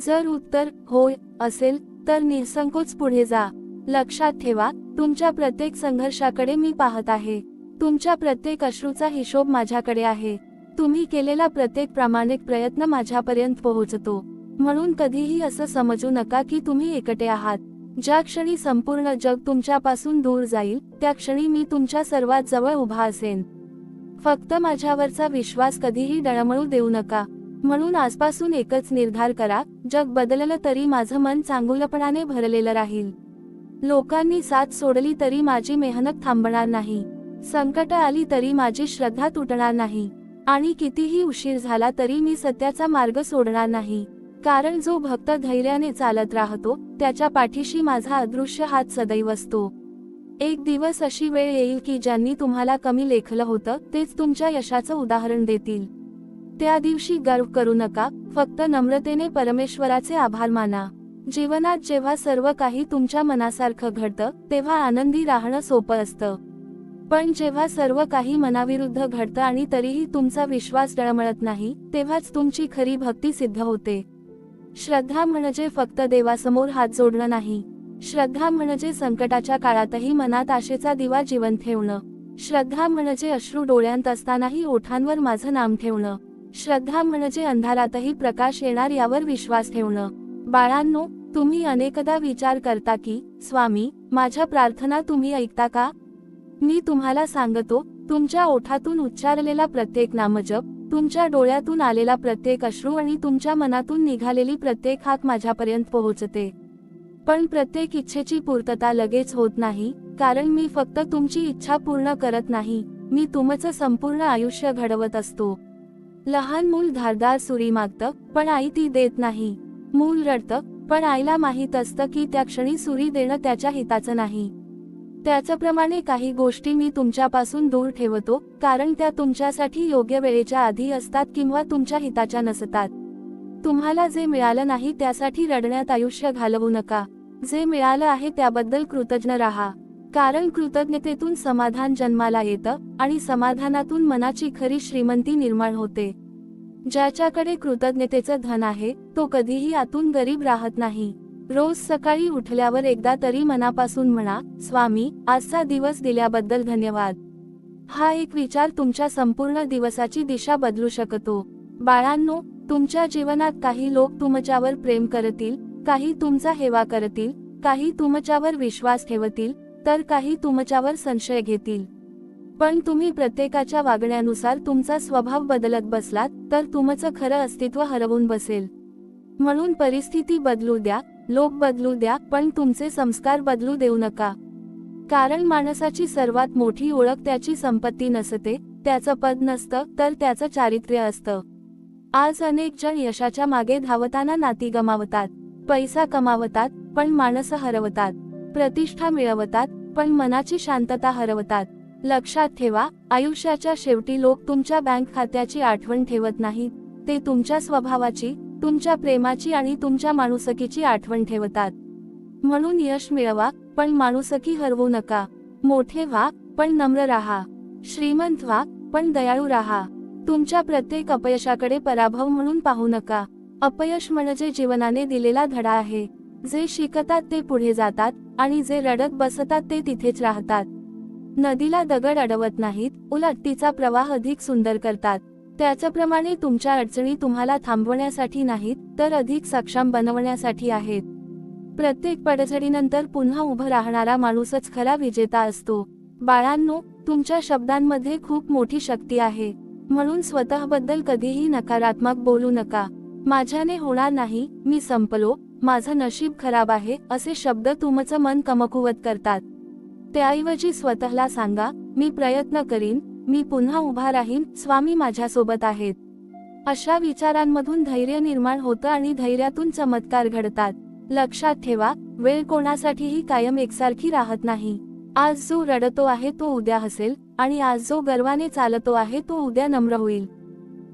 जर उत्तर होय असेल तर निसंकोच पुढे जा. लक्षात ठेवा, तुमच्या प्रत्येक संघर्षाकडे मी पाहत आहे. तुमच्या प्रत्येक अश्रूचा हिशोब माझ्याकडे आहे. तुम्ही केलेला प्रत्येक प्रामाणिक प्रयत्न माझ्यापर्यंत पोहोचतो. म्हणून कधीही असं समजू नका की तुम्ही एकटे आहात. ज्या क्षणी संपूर्ण जग तुमच्यापासून दूर जाईल, त्या क्षणी मी तुमच्या सर्वात जवळ उभा असेन. फक्त माझ्यावरचा विश्वास कधीही डळमळू देऊ नका. म्हणून आजपासून एकच निर्धार करा, जग बदललं तरी माझं मन चांगुलपणाने भरलेलं राहील. लोकांनी साथ सोडली तरी माझी मेहनत थांबणार नाही. संकट आली तरी माझी श्रद्धा तुटणार नाही. आणि कितीही उशीर झाला तरी मी सत्याचा मार्ग सोडणार नाही. कारण जो भक्त धैर्याने चालत राहतो, त्याच्या पाठीशी माझा अदृश्य हात सदैव असतो. एक दिवस अशी वेळ येईल की ज्यांनी तुम्हाला कमी लेखलं होतं तेच तुमच्या यशाचं उदाहरण देतील. त्या दिवशी गर्व करू नका, फक्त नम्रतेने परमेश्वराचे आभार माना. जीवनात जेव्हा सर्व काही तुमच्या मनासारखं घडतं तेव्हा आनंदी राहणं सोपं असतं. पण जेव्हा सर्व काही मनाविरुद्ध घडतं आणि तरीही तुमचा विश्वास डळमळत नाही, तेव्हाच तुमची खरी भक्ती सिद्ध होते. श्रद्धा म्हणजे फक्त देवासमोर हात जोडणं नाही. श्रद्धा म्हणजे संकटाच्या काळातही मनात आशेचा दिवा जिवंत ठेवणं. श्रद्धा म्हणजे अश्रू डोळ्यांत असतानाही ओठांवर माझं नाम ठेवणं. श्रद्धा म्हणजे अंधारातही प्रकाश येणार यावर विश्वास ठेवणं. बाळांनो, तुम्ही अनेकदा विचार करता की, स्वामी, माझ्या प्रार्थना तुम्ही ऐकता का? मी तुम्हाला सांगतो, तुमच्या ओठातून उच्चारलेला प्रत्येक नामजप, तुमच्या डोळ्यातून आलेला प्रत्येक अश्रू आणि तुमच्या मनातून निघालेली प्रत्येक हाक माझ्यापर्यंत पोहोचते. पण प्रत्येक इच्छेची पूर्तता लगेच होत नाही, कारण मी फक्त तुमची इच्छा पूर्ण करत नाही, मी तुमचं संपूर्ण आयुष्य घडवत असतो. लहान मूल धारदार सुरी मागतं, पण आई ती देत नाही. मूल रडतं, पण आईला माहीत असतं की त्या क्षणी सुरी देणं त्याच्या हिताचं नाही. त्याचप्रमाणे काही गोष्टी मी तुमच्यापासून दूर ठेवतो, कारण त्या तुमच्यासाठी योग्य वेळेच्या आधी असतात किंवा तुमच्या हिताच्या नसतात. तुम्हाला जे मिळालं नाही त्यासाठी रडण्यात आयुष्य घालवू नका. जे मिळालं आहे त्याबद्दल कृतज्ञ राहा. कारण कृतज्ञतेतून समाधान जन्माला येतं आणि समाधानातून मनाची खरी श्रीमंती निर्माण होते. ज्याच्याकडे कृतज्ञतेचं धन आहे, तो कधीही आतून गरीब राहत नाही. रोज सकाळी उठल्यावर एकदा तरी मनापासून म्हणा, स्वामी, आजचा दिवस दिल्याबद्दल धन्यवाद. हा एक विचार तुमच्या संपूर्ण दिवसाची दिशा बदलू शकतो. बाळांनो, तुमच्या जीवनात काही लोक तुमच्यावर प्रेम करतील, काही तुमचा हेवा करतील, काही तुमच्यावर विश्वास ठेवतील, तर काही तुमच्यावर संशय घेतील. पण तुम्ही प्रत्येकाच्या वागण्यानुसार तुमचा स्वभाव बदलत बसलात तर तुमचं खरं अस्तित्व हरवून बसेल. म्हणून परिस्थिती बदलू द्या, लोक बदलू द्या, पण तुमचे संस्कार बदलू देऊ नका. कारण माणसाची सर्वात मोठी ओळख त्याची संपत्ती नसते, त्याचं पद नसतं, तर त्याचं चारित्र्य असतं. आज अनेक जण यशाच्या मागे धावताना नाती गमावतात, पैसा कमावतात, पण माणसं हरवतात, प्रतिष्ठा मिळवतात, पण मनाची शांतता हरवतात. लक्षात ठेवा, आयुष्याच्या शेवटी लोक तुमच्या बँक खात्याची आठवण ठेवत नाहीत, ते तुमच्या स्वभावाची, तुमच्या प्रेमाची आणि तुमच्या माणुसकीची आठवण ठेवतात. म्हणून यश मिळवा, पण माणुसकी हरवू नका. मोठे व्हा, पण नम्र राहा. श्रीमंत व्हा, पण दयाळू राहा. तुमच्या प्रत्येक अपयशाकडे पराभव म्हणून पाहू नका. अपयश म्हणजे जीवनाने दिलेला धडा आहे. जे शिकतात ते पुढे जातात आणि जे रडत बसतात ते तिथेच राहतात. नदीला दगड अडवत नाहीत, उलट तिचा प्रवाह अधिक सुंदर करतात. त्याचप्रमाणे तुमच्या अडचणी तुम्हाला थांबवण्यासाठी नाहीत, तर अधिक सक्षम बनवण्यासाठी आहेत. प्रत्येक पडझडीनंतर पुन्हा उभं राहणारा माणूसच खरा विजेता असतो. बाळांनो, तुमच्या शब्दांमध्ये खूप मोठी शक्ती आहे. म्हणून स्वतःबद्दल कधीही नकारात्मक बोलू नका. माझ्याने होणार नाही, मी संपलो, माझं नशीब खराब आहे, असे शब्द तुमचं मन कमकुवत करतात. त्याऐवजी स्वतःला सांगा, मी प्रयत्न करीन, मी पुन्हा उभा राहीन, स्वामी माझ्यासोबत आहेत. अशा विचारांमधून धैर्य निर्माण होतं आणि धैर्यातून चमत्कार घडतात. लक्षात ठेवा, वेळ कोणासाठीही कायम एकसारखी राहत नाही. आज जो रडतो आहे तो उद्या हसेल, आणि आज जो गर्वाने चालतो आहे तो उद्या नम्र होईल.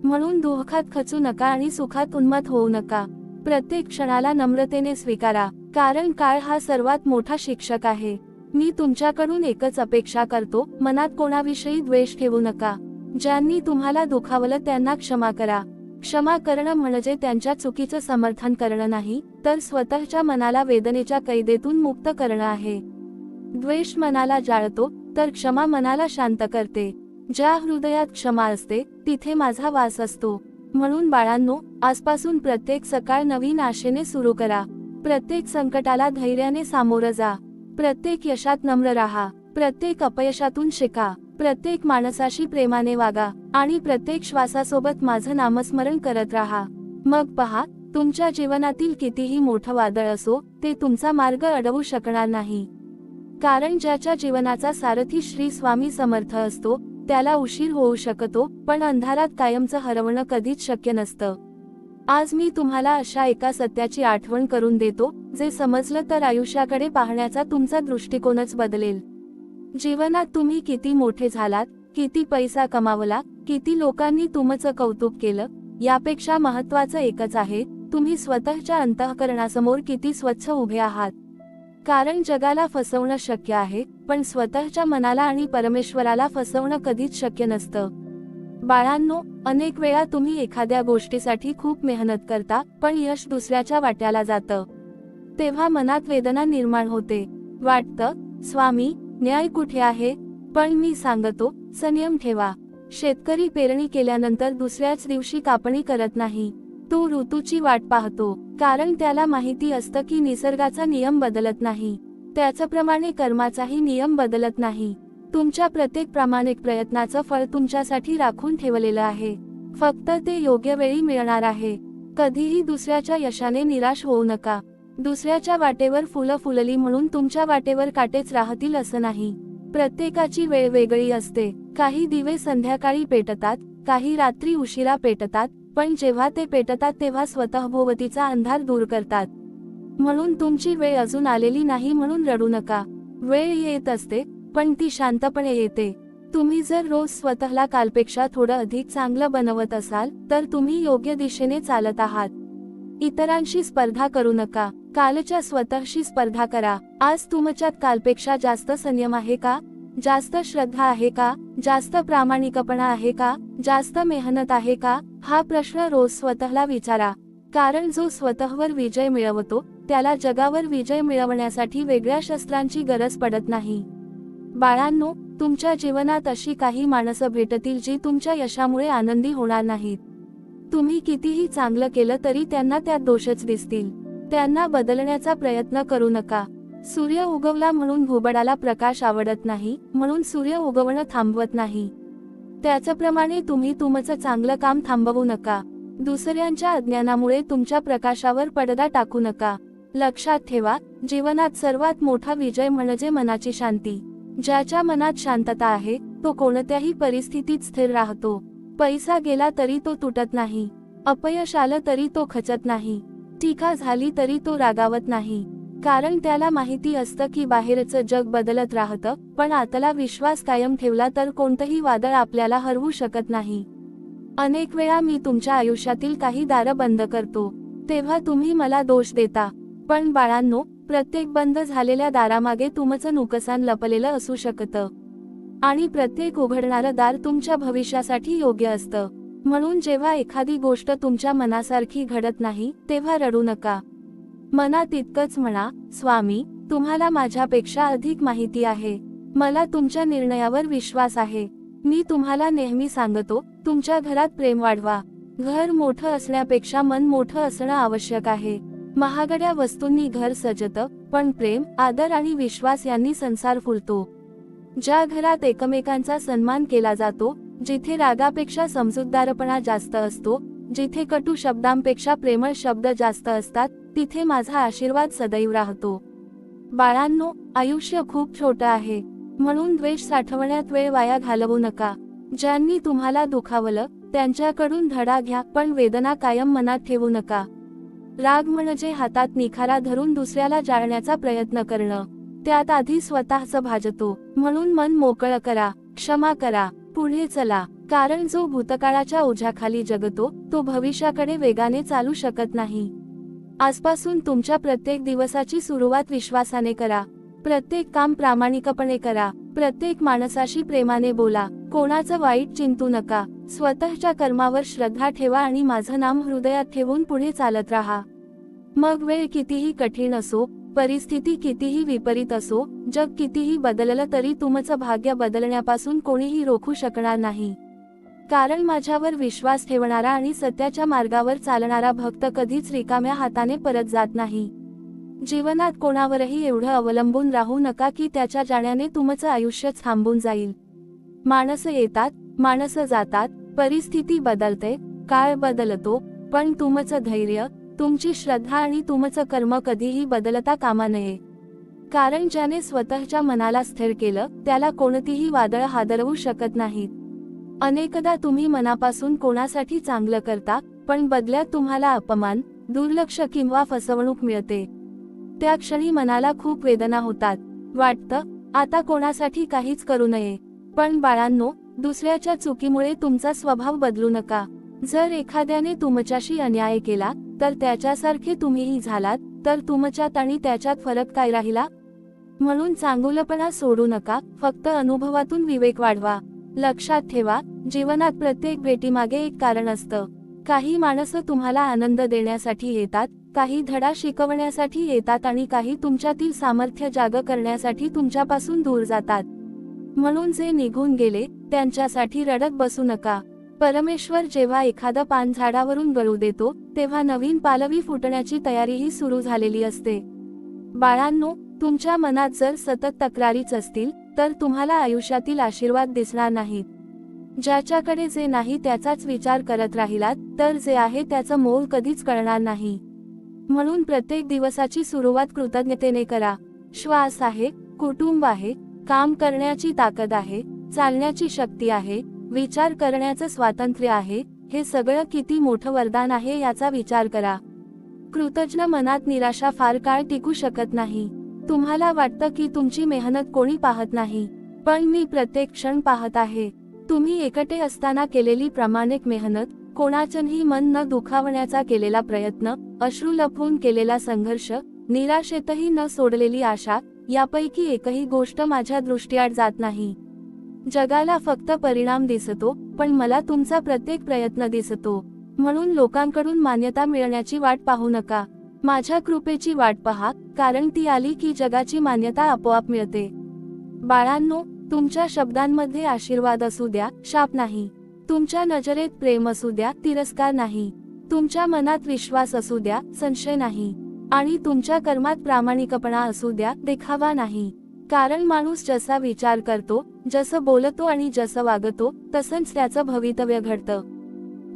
म्हणून दुःखात खचू नका आणि सुखात उन्मत्त होऊ नका. प्रत्येक क्षणाला नम्रतेने स्वीकारा, कारण काळ हा सर्वात मोठा शिक्षक आहे. मी तुमच्याकडून एकच अपेक्षा करतो, मनात कोणाविषयी द्वेष ठेवू नका. ज्यांनी तुम्हाला दुखावलं त्यांना क्षमा करा. क्षमा करणं म्हणजे त्यांच्या चुकीचं समर्थन करणं नाही, तर स्वतःच्या मनाला वेदनेच्या कैदेतून मुक्त करणं आहे. द्वेष मनाला जाळतो, तर क्षमा मनाला शांत करते. ज्या हृदयात क्षमा असते, तिथे माझा वास असतो. म्हणून बाळांनो, आजपासून प्रत्येक सकाळ नवीन आशेने सुरू करा. प्रत्येक संकटाला धैर्याने सामोरं जा. प्रत्येक यशात नम्र राहा. प्रत्येक अपयशातून शिका. प्रत्येक माणसाशी प्रेमाने वागा आणि प्रत्येक श्वासासोबत माझं नामस्मरण करत राहा. मग पहा, तुमच्या जीवनातील कितीही मोठं वादळ असो, ते तुमचा मार्ग अडवू शकणार नाही. कारण ज्याच्या जीवनाचा सारथी श्री स्वामी समर्थ असतो, त्याला उशीर होऊ शकतो, पण अंधारात कायमचं हरवणं कधीच शक्य नसतं. आज मी तुम्हाला अशा एका सत्याची आठवण करून देतो, जे समजलं तर आयुष्याकडे पाहण्याचा तुमचा दृष्टिकोनच बदलेल. जीवनात तुम्ही किती मोठे झालात, किती पैसा कमावला, किती लोकांनी तुमचं कौतुक केलं, यापेक्षा महत्त्वाचं एकच आहे, तुम्ही स्वतःच्या अंतःकरणासमोर किती स्वच्छ उभे आहात. कारण जगाला फसवणं शक्य आहे, पण स्वतःच्या मनाला आणि परमेश्वराला फसवणं कधीच शक्य नसतं. बाळांनो, अनेक वेळा तुम्ही एखाद्या गोष्टीसाठी खूप मेहनत करता, पण यश दुसऱ्याच्या वाट्याला जातं. तेव्हा मनात वेदना निर्माण होते. वाटतं, स्वामी, न्याय कुठे आहे? पण मी सांगतो, संयम ठेवा. शेतकरी पेरणी केल्यानंतर दुसऱ्याच दिवशी कापणी करत नाही. तो ऋतूची वाट पाहतो, कारण त्याला माहिती असतं की निसर्गाचा नियम बदलत नाही. त्याचप्रमाणे कर्माचाही नियम बदलत नाही. तुमच्या प्रत्येक प्रामाणिक प्रयत्नाचं फळ तुमच्यासाठी राखून ठेवलेलं आहे. फक्त ते योग्य वेळी मिळणार आहे. कधीही दुसऱ्याच्या यशाने निराश होऊ नका. दुसऱ्याच्या वाटेवर फुलं फुलली म्हणून तुमच्या वाटेवर काटेच राहतील असं नाही. प्रत्येकाची वेळ वेगळी असते. काही दिवे संध्याकाळी पेटतात, काही रात्री उशिरा पेटतात, पण जेव्हा ते पेटतात तेव्हा स्वतःभोवतीचा अंधार दूर करतात. म्हणून तुमची वेळ अजून आलेली नाही म्हणून रडू नका. वेळ येत असते, पण ती शांतपणे येते. तुम्ही जर रोज स्वतःला कालपेक्षा थोडं अधिक चांगलं बनवत असाल, तर तुम्ही योग्य दिशेने चालत आहात. इतरांशी स्पर्धा करू नका, कालच्या स्वतःशी स्पर्धा करा. आज तुमच्यात कालपेक्षा जास्त संयम आहे का? जास्त श्रद्धा आहे का? जास्त प्रामाणिकपणा आहे का? जास्त मेहनत आहे का? हा प्रश्न रोज स्वतःला विचारा. कारण जो स्वतःवर विजय मिळवतो, त्याला जगावर विजय मिळवण्यासाठी वेगळ्या शस्त्रांची गरज पडत नाही. बाळांनो, तुमच्या जीवनात अशी काही माणसं भेटतील जी तुमच्या यशामुळे आनंदी होणार नाहीत. तुम्ही कितीही चांगलं केलं तरी त्यांना त्यात दोषच दिसतील. त्यांना बदलण्याचा प्रयत्न करू नका. सूर्य उगवला म्हणून घुबडाला प्रकाश आवडत नाही, म्हणून सूर्य उगवणं थांबवत नाही. त्याचप्रमाणे तुम्ही तुमचं चांगलं काम थांबवू नका. दुसऱ्यांच्या अज्ञानामुळे तुमच्या प्रकाशावर पडदा टाकू नका. लक्षात ठेवा, जीवनात सर्वात मोठा विजय म्हणजे मनाची शांती. ज्याच्या मनात शांतता आहे, तो कोणत्याही परिस्थितीत स्थिर राहतो. पैसा गेला तरी तो तुटत नाही. अपयश आलं तरी तो खचत नाही. टीका झाली तरी तो रागावत नाही. कारण त्याला माहिती असतं की बाहेरचं जग बदलत राहतं, पण आतला विश्वास कायम ठेवला तर कोणतंही वादळ आपल्याला हरवू शकत नाही. अनेक वेळा मी तुमच्या आयुष्यातील काही दारं बंद करतो, तेव्हा तुम्ही मला दोष देता. पण बाळांनो, प्रत्येक बंद झालेल्या दारामागे तुमचं नुकसान लपलेलं असू शकतं. आणि प्रत्येक उघडणारं दार तुमच्या भविष्यासाठी योग्य असतं. म्हणून जेव्हा एखादी गोष्ट तुमच्या मनासारखी घडत नाही, तेव्हा रडू नका. मनात इतकंच म्हणा, स्वामी, तुम्हाला माझ्यापेक्षा अधिक माहिती आहे. मला तुमच्या निर्णयावर विश्वास आहे. मी तुम्हाला नेहमी सांगतो, तुमच्या घरात प्रेम वाढवा. घर मोठं असण्यापेक्षा मन मोठं असणं आवश्यक आहे. महागड्या वस्तूंनी घर सजतं, पण प्रेम, आदर आणि विश्वास यांनी संसार फुलतो. ज्या घरात एकमेकांचा सन्मान केला जातो, जिथे रागापेक्षा समजूतदारपणा जास्त असतो, जिथे कटू शब्दांपेक्षा प्रेमळ शब्द जास्त असतात, तिथे माझा आशीर्वाद सदैव राहतो. बाळांनो, आयुष्य खूप छोटं आहे, म्हणून द्वेष साठवण्यात वेळ वाया घालवू नका. ज्यांनी तुम्हाला दुखावलं त्यांच्याकडून धडा घ्या, पण वेदना कायम मनात ठेवू नका. राग म्हणजे हातात निखारा धरून दुसऱ्याला जाळण्याचा प्रयत्न करणं. त्यात आधी स्वतःचं भाजतो. म्हणून मन मोकळं करा, क्षमा करा, पुढे चला. कारण जो भूतकाळाच्या ओझ्याखाली जगतो तो भविष्याकडे वेगाने चालू शकत नाही. आजपासून तुमच्या प्रत्येक दिवसाची सुरुवात विश्वासाने करा. प्रत्येक काम प्रामाणिकपणे करा. प्रत्येक माणसाशी प्रेमाने बोला. कोणाचं वाईट चिंतू नका. स्वतःच्या कर्मावर श्रद्धा ठेवा आणि माझं नाम हृदयात ठेवून पुढे चालत राहा. मग वेळ कितीही कठीण असो, परिस्थिती कितीही विपरीत असो, जग कितीही बदललं तरी तुमचं भाग्य बदलण्यापासून कोणीही रोखू शकणार नाही. कारण माझ्यावर विश्वास ठेवणारा आणि सत्याच्या मार्गावर चालणारा भक्त कधीच रिकाम्या हाताने परत जात नाही. जीवनात कोणावरही एवढं अवलंबून राहू नका की त्याच्या जाण्याने तुमचं आयुष्यच थांबून जाईल. माणसं येतात, माणसं जातात, परिस्थिती बदलते, काळ बदलतो, पण तुमचं धैर्य, तुमची श्रद्धा आणि तुमचं कर्म कधीही बदलता कामा नये. कारण ज्याने स्वतःच्या मनाला स्थिर केलं त्याला कोणतीही वादळ हादरवू शकत नाहीत. अनेकदा तुम्ही मनापासून कोणासाठी चांगलं करता, पण बदल्यात तुम्हाला अपमान, दुर्लक्ष किंवा फसवणूक मिळते. त्या क्षणी मनाला खूप वेदना होतात. वाटतं आता कोणासाठी काहीच करू नये. पण बाळांनो, दुसऱ्याच्या चुकीमुळे तुमचा स्वभाव बदलू नका. जर एखाद्याने तुमच्याशी अन्याय केला तर त्याच्यासारखे तुम्हीही झालात तर तुमच्यात आणि त्याच्यात फरक काय राहिला? म्हणून चांगुलपणा सोडू नका, फक्त अनुभवातून विवेक वाढवा. लक्षात ठेवा, जीवनात प्रत्येक भेटीमागे एक कारण असतं. काही माणसं तुम्हाला आनंद देण्यासाठी येतात, काही धडा शिकवण्यासाठी येतात आणि काही तुमच्यातील सामर्थ्य जाग करण्यासाठी तुमच्यापासून दूर जातात. म्हणून जे निघून गेले त्यांच्यासाठी रडत बसू नका. परमेश्वर जेव्हा एखादं पान झाडावरून गळू देतो तेव्हा नवीन पालवी फुटण्याची तयारीही सुरू झालेली असते. बाळांनो, तुमच्या मनात जर सतत तक्रारीच असतील तर तुम्हाला आयुष्यातील आशीर्वाद दिसणार नाहीत. ज्याच्याकडे जे नाही त्याचाच विचार करत राहिलात तर जे आहे त्याचं मोल कधीच कळणार नाही. म्हणून प्रत्येक दिवसाची सुरुवात कृतज्ञतेने करा. श्वास आहे, कुटुंब आहे, काम करण्याची ताकद आहे, चालण्याची शक्ती आहे, विचार करण्याचं स्वातंत्र्य आहे, हे सगळं किती मोठं वरदान आहे याचा विचार करा. कृतज्ञ मनात निराशा फार काळ टिकू शकत नाही. तुम्हाला वाटतं की तुमची मेहनत कोणी पाहत नाही, पण मी प्रत्येक क्षण पाहत आहे. तुम्ही एकटे असताना केलेली प्रामाणिक मेहनत, कोणाचंही मन न दुखावण्याचा केलेला प्रयत्न, अश्रू लपवून केलेला संघर्ष, निराशेतही न सोडलेली आशा, यापैकी एकही गोष्ट माझ्या दृष्टीआड जात नाही. जगाला फक्त परिणाम दिसतो, पण मला तुमचा प्रत्येक प्रयत्न दिसतो. म्हणून लोकांकडून मान्यता मिळण्याची वाट पाहू नका. माझ्या कृपेची वाट पहा, कारण ती आली की जगाची मान्यता आपोआप मिळते. बाळांनो, तुमच्या शब्दांमध्ये आशीर्वाद असू द्या, शाप नाही. तुमच्या नजरेत प्रेम असू द्या, तिरस्कार नाही. तुमच्या मनात विश्वास असू द्या, संशय नाही. आणि तुमच्या कर्मात प्रामाणिकपणा असू द्या, देखावा नाही. कारण माणूस जसा विचार करतो, जसं बोलतो आणि जसं वागतो तसंच त्याचं भवितव्य घडतं.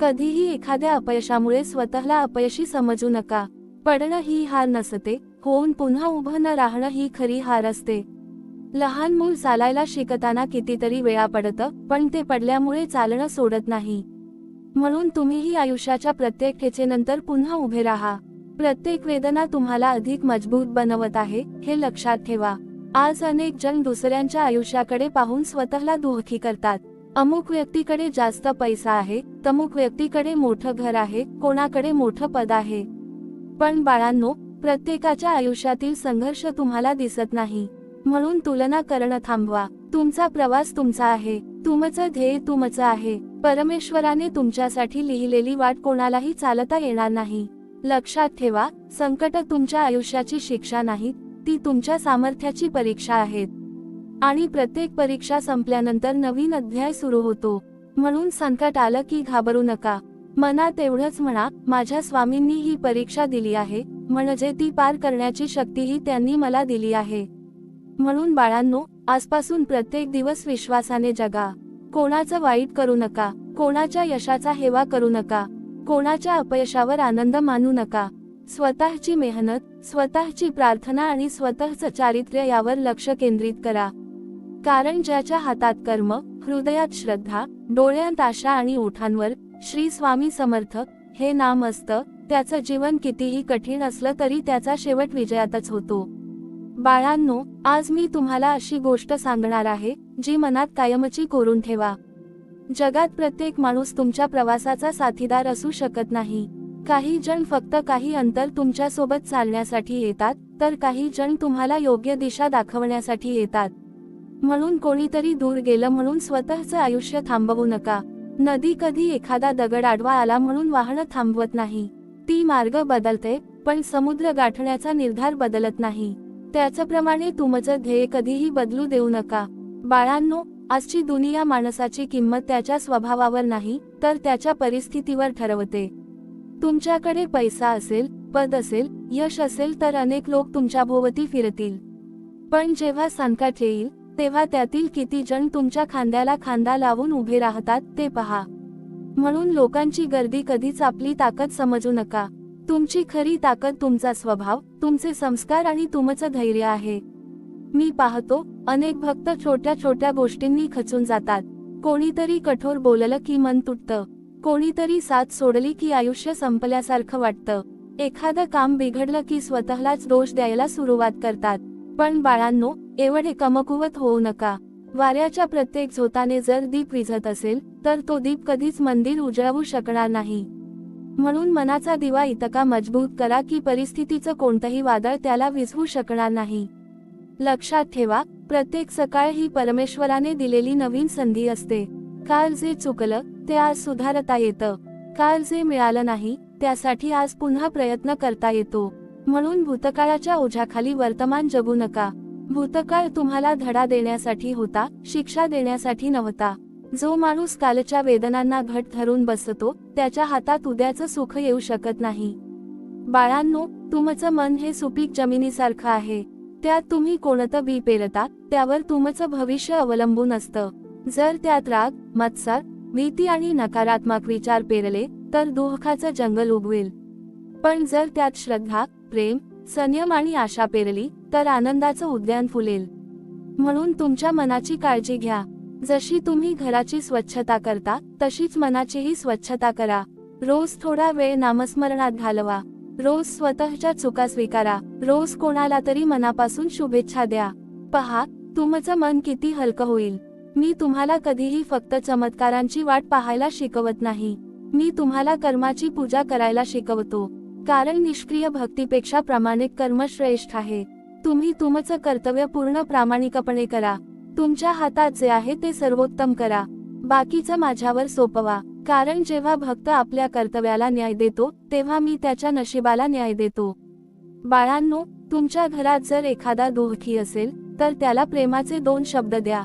कधीही एखाद्या अपयशामुळे स्वतःला अपयशी समजू नका. पडणं ही हार नसते, होऊन पुन्हा उभं न राहणं ही खरी हार असते. लहान मूल चालायला शिकताना कितीतरी वेळा पडतं, पण ते पडल्यामुळे चालणं सोडत नाही. म्हणून तुम्हीही आयुष्याच्या प्रत्येक ठेचेनंतर पुन्हा उभे राहा. प्रत्येक वेदना तुम्हाला अधिक मजबूत बनवत आहे, हे लक्षात ठेवा. आज अनेक जण दुसऱ्यांच्या आयुष्याकडे पाहून स्वतःला दुःखी करतात. अमुक व्यक्तीकडे जास्त पैसा आहे, तमुक व्यक्तीकडे मोठं घर आहे, कोणाकडे मोठं पद आहे. पण बाळांनो, प्रत्येकाच्या आयुष्यातील संघर्ष तुम्हाला दिसत नाही. म्हणून तुलना करणं थांबवा. तुमचा प्रवास तुमचा आहे, तुमचं ध्येय तुमचं आहे. परमेश्वराने तुमच्यासाठी लिहिलेली वाट कोणालाही चालता येणार नाही. लक्षात ठेवा, संकट तुमच्या आयुष्याची शिक्षा नाहीत, ती तुमच्या सामर्थ्याची परीक्षा आहेत. आणि प्रत्येक परीक्षा संपल्यानंतर नवीन अध्याय सुरू होतो. म्हणून संकट आलं की घाबरू नका. मनात एवढंच म्हणा, माझ्या स्वामींनी ही परीक्षा दिली आहे, म्हणजे ती पार करण्याची शक्तीही त्यांनी मला दिली आहे. म्हणून बाळांनो, आजपासून प्रत्येक दिवस विश्वासाने जगा. कोणाचं वाईट करू नका, कोणाच्या यशाचा हेवा करू नका, कोणाच्या अपयशावर आनंद मानू नका. स्वतःची मेहनत, स्वतःची प्रार्थना आणि स्वतःचं चारित्र्य यावर लक्ष केंद्रित करा. कारण ज्याच्या हातात कर्म, हृदयात श्रद्धा, डोळ्यांत आशा आणि ओठांवर श्री स्वामी समर्थ हे नाम असतं, त्याचं जीवन कितीही कठीण असलं तरी त्याचा शेवट विजयातच होतो. बाळांनो, आज मी तुम्हाला अशी गोष्ट सांगणार आहे, जी मनात कायमची कोरून ठेवा. जगात प्रत्येक माणूस तुमच्या प्रवासाचा साथीदार असू शकत नाही. काही जण फक्त काही अंतर तुमच्या सोबत चालण्यासाठी येतात, तर काही जण तुम्हाला योग्य दिशा दाखवण्यासाठी येतात. म्हणून कोणीतरी दूर गेलं म्हणून स्वतःचं आयुष्य थांबवू नका. नदी कधी एखादा दगड आडवा आला म्हणून वाहनं थांबवत नाही. ती मार्ग बदलते, पण समुद्र गाठण्याचा निर्धार बदलत नाही. त्याचप्रमाणे तुमचं ध्येय कधीही बदलू देऊ नका. बाळांनो, आजची दुनिया माणसाची किंमत त्याच्या स्वभावावर नाही, तर त्याच्या परिस्थितीवर ठरवते. तुमच्याकडे पैसा असेल, पद असेल, यश असेल तर अनेक लोक तुमच्या भोवती फिरतील. पण जेव्हा संकट येईल, तेव्हा त्यातील किती जण तुमच्या खांद्याला खांदा लावून उभे राहतात ते पहा. म्हणून लोकांची गर्दी कधीच आपली ताकद समजू नका. तुमची खरी ताकद तुमचा स्वभाव, तुमचे संस्कार आणि तुमचं धैर्य आहे. मी पाहतो, अनेक भक्त छोट्या छोट्या गोष्टींनी खचून जातात. कोणीतरी कठोर बोललं की मन तुटतं. कोणीतरी साथ सोडली की आयुष्य संपल्यासारखं वाटतं. एखादं काम बिघडलं की स्वतःलाच दोष द्यायला सुरुवात करतात. पण बाळांनो, एवढे कमकुवत होऊ नका. वाऱ्याच्या प्रत्येक झोताने जर दीप विझत असेल, तर तो दीप कधीच मंदिर उजळवू शकणार नाही. म्हणून मनाचा दिवा इतका मजबूत करा की परिस्थितीचं कोणतंही वादळ त्याला विझवू शकणार नाही. लक्षात ठेवा, प्रत्येक सकाळ ही परमेश्वराने दिलेली नवीन संधी असते. काल जे चुकलं ते आज सुधारता येतं. काल जे मिळालं नाही, त्यासाठी आज पुन्हा प्रयत्न करता येतो. म्हणून भूतकाळाच्या ओझ्याखाली वर्तमान जगू नका. भूतकाळ तुम्हाला धडा देण्यासाठी होता, शिक्षा देण्यासाठी नव्हता. जो माणूस कालच्या वेदनांना घट धरून बसतो, त्याच्या हातात उद्याचं सुख येऊ शकत नाही. बाळांनो, तुमचं मन हे सुपीक जमिनीसारखं आहे. त्यात तुम्ही कोणतं बी पेरता, त्यावर तुमचं भविष्य अवलंबून असतं. जर त्यात राग, मत्सर, भीती आणि नकारात्मक विचार पेरले, तर दुःखाचं जंगल उगवेल. पण जर त्यात श्रद्धा, प्रेम, संयम आणि आशा पेरली, तर आनंदाचं उद्यान फुलेल. म्हणून तुमच्या मनाची काळजी घ्या. जशी तुम्ही घराची स्वच्छता करता, तशीच मनाचीही स्वच्छता करा. रोज थोडा वेळ नामस्मरणात घालवा. रोज स्वतःच्या चुका स्वीकारा. रोज कोणाला तरी मनापासून शुभेच्छा द्या. पहा, तुमचं मन किती हलकं होईल. मी तुम्हाला कधीही फक्त चमत्कारांची वाट पाहायला शिकवत नाही. मी तुम्हाला कर्माची पूजा करायला शिकवतो. कारण निष्क्रिय भक्तीपेक्षा प्रामाणिक कर्म श्रेष्ठ आहे. तुम्ही तुमचं कर्तव्य पूर्ण प्रामाणिकपणे करा. तुमच्या हातात जे आहे ते सर्वोत्तम करा. बाकीचं माझ्यावर सोपवा. कारण जेव्हा भक्त आपल्या कर्तव्याला न्याय देतो, तेव्हा मी त्याच्या नशिबाला न्याय देतो. बाळांनो, तुमच्या घरात जर एखादा दुःखी असेल, तर त्याला प्रेमाचे 2 शब्द द्या.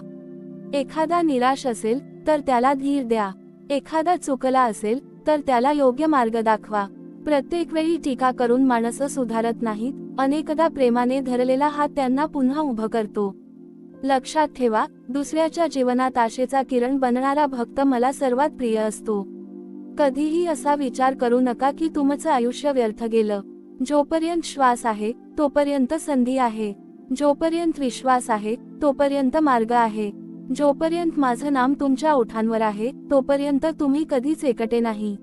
एखादा निराश असेल, तर त्याला धीर द्या. एखादा चुकला असेल, तर त्याला योग्य मार्ग दाखवा. प्रत्येक वेळी टीका करून माणसं सुधारत नाहीत. अनेकदा प्रेमाने धरलेला हात त्यांना पुन्हा उभं करतो. लक्षात ठेवा, दुसऱ्याच्या जीवनात आशेचा किरण बनणारा भक्त मला सर्वात प्रिय असतो. कधीही असा विचार करू नका की तुमचं आयुष्य व्यर्थ गेलं. जोपर्यंत श्वास आहे, तोपर्यंत संधी आहे. जोपर्यंत विश्वास आहे, तोपर्यंत मार्ग आहे. जोपर्यंत माझं नाम तुमच्या ओठांवर आहे, तोपर्यंत तुम्ही कधीच एकटे नाही.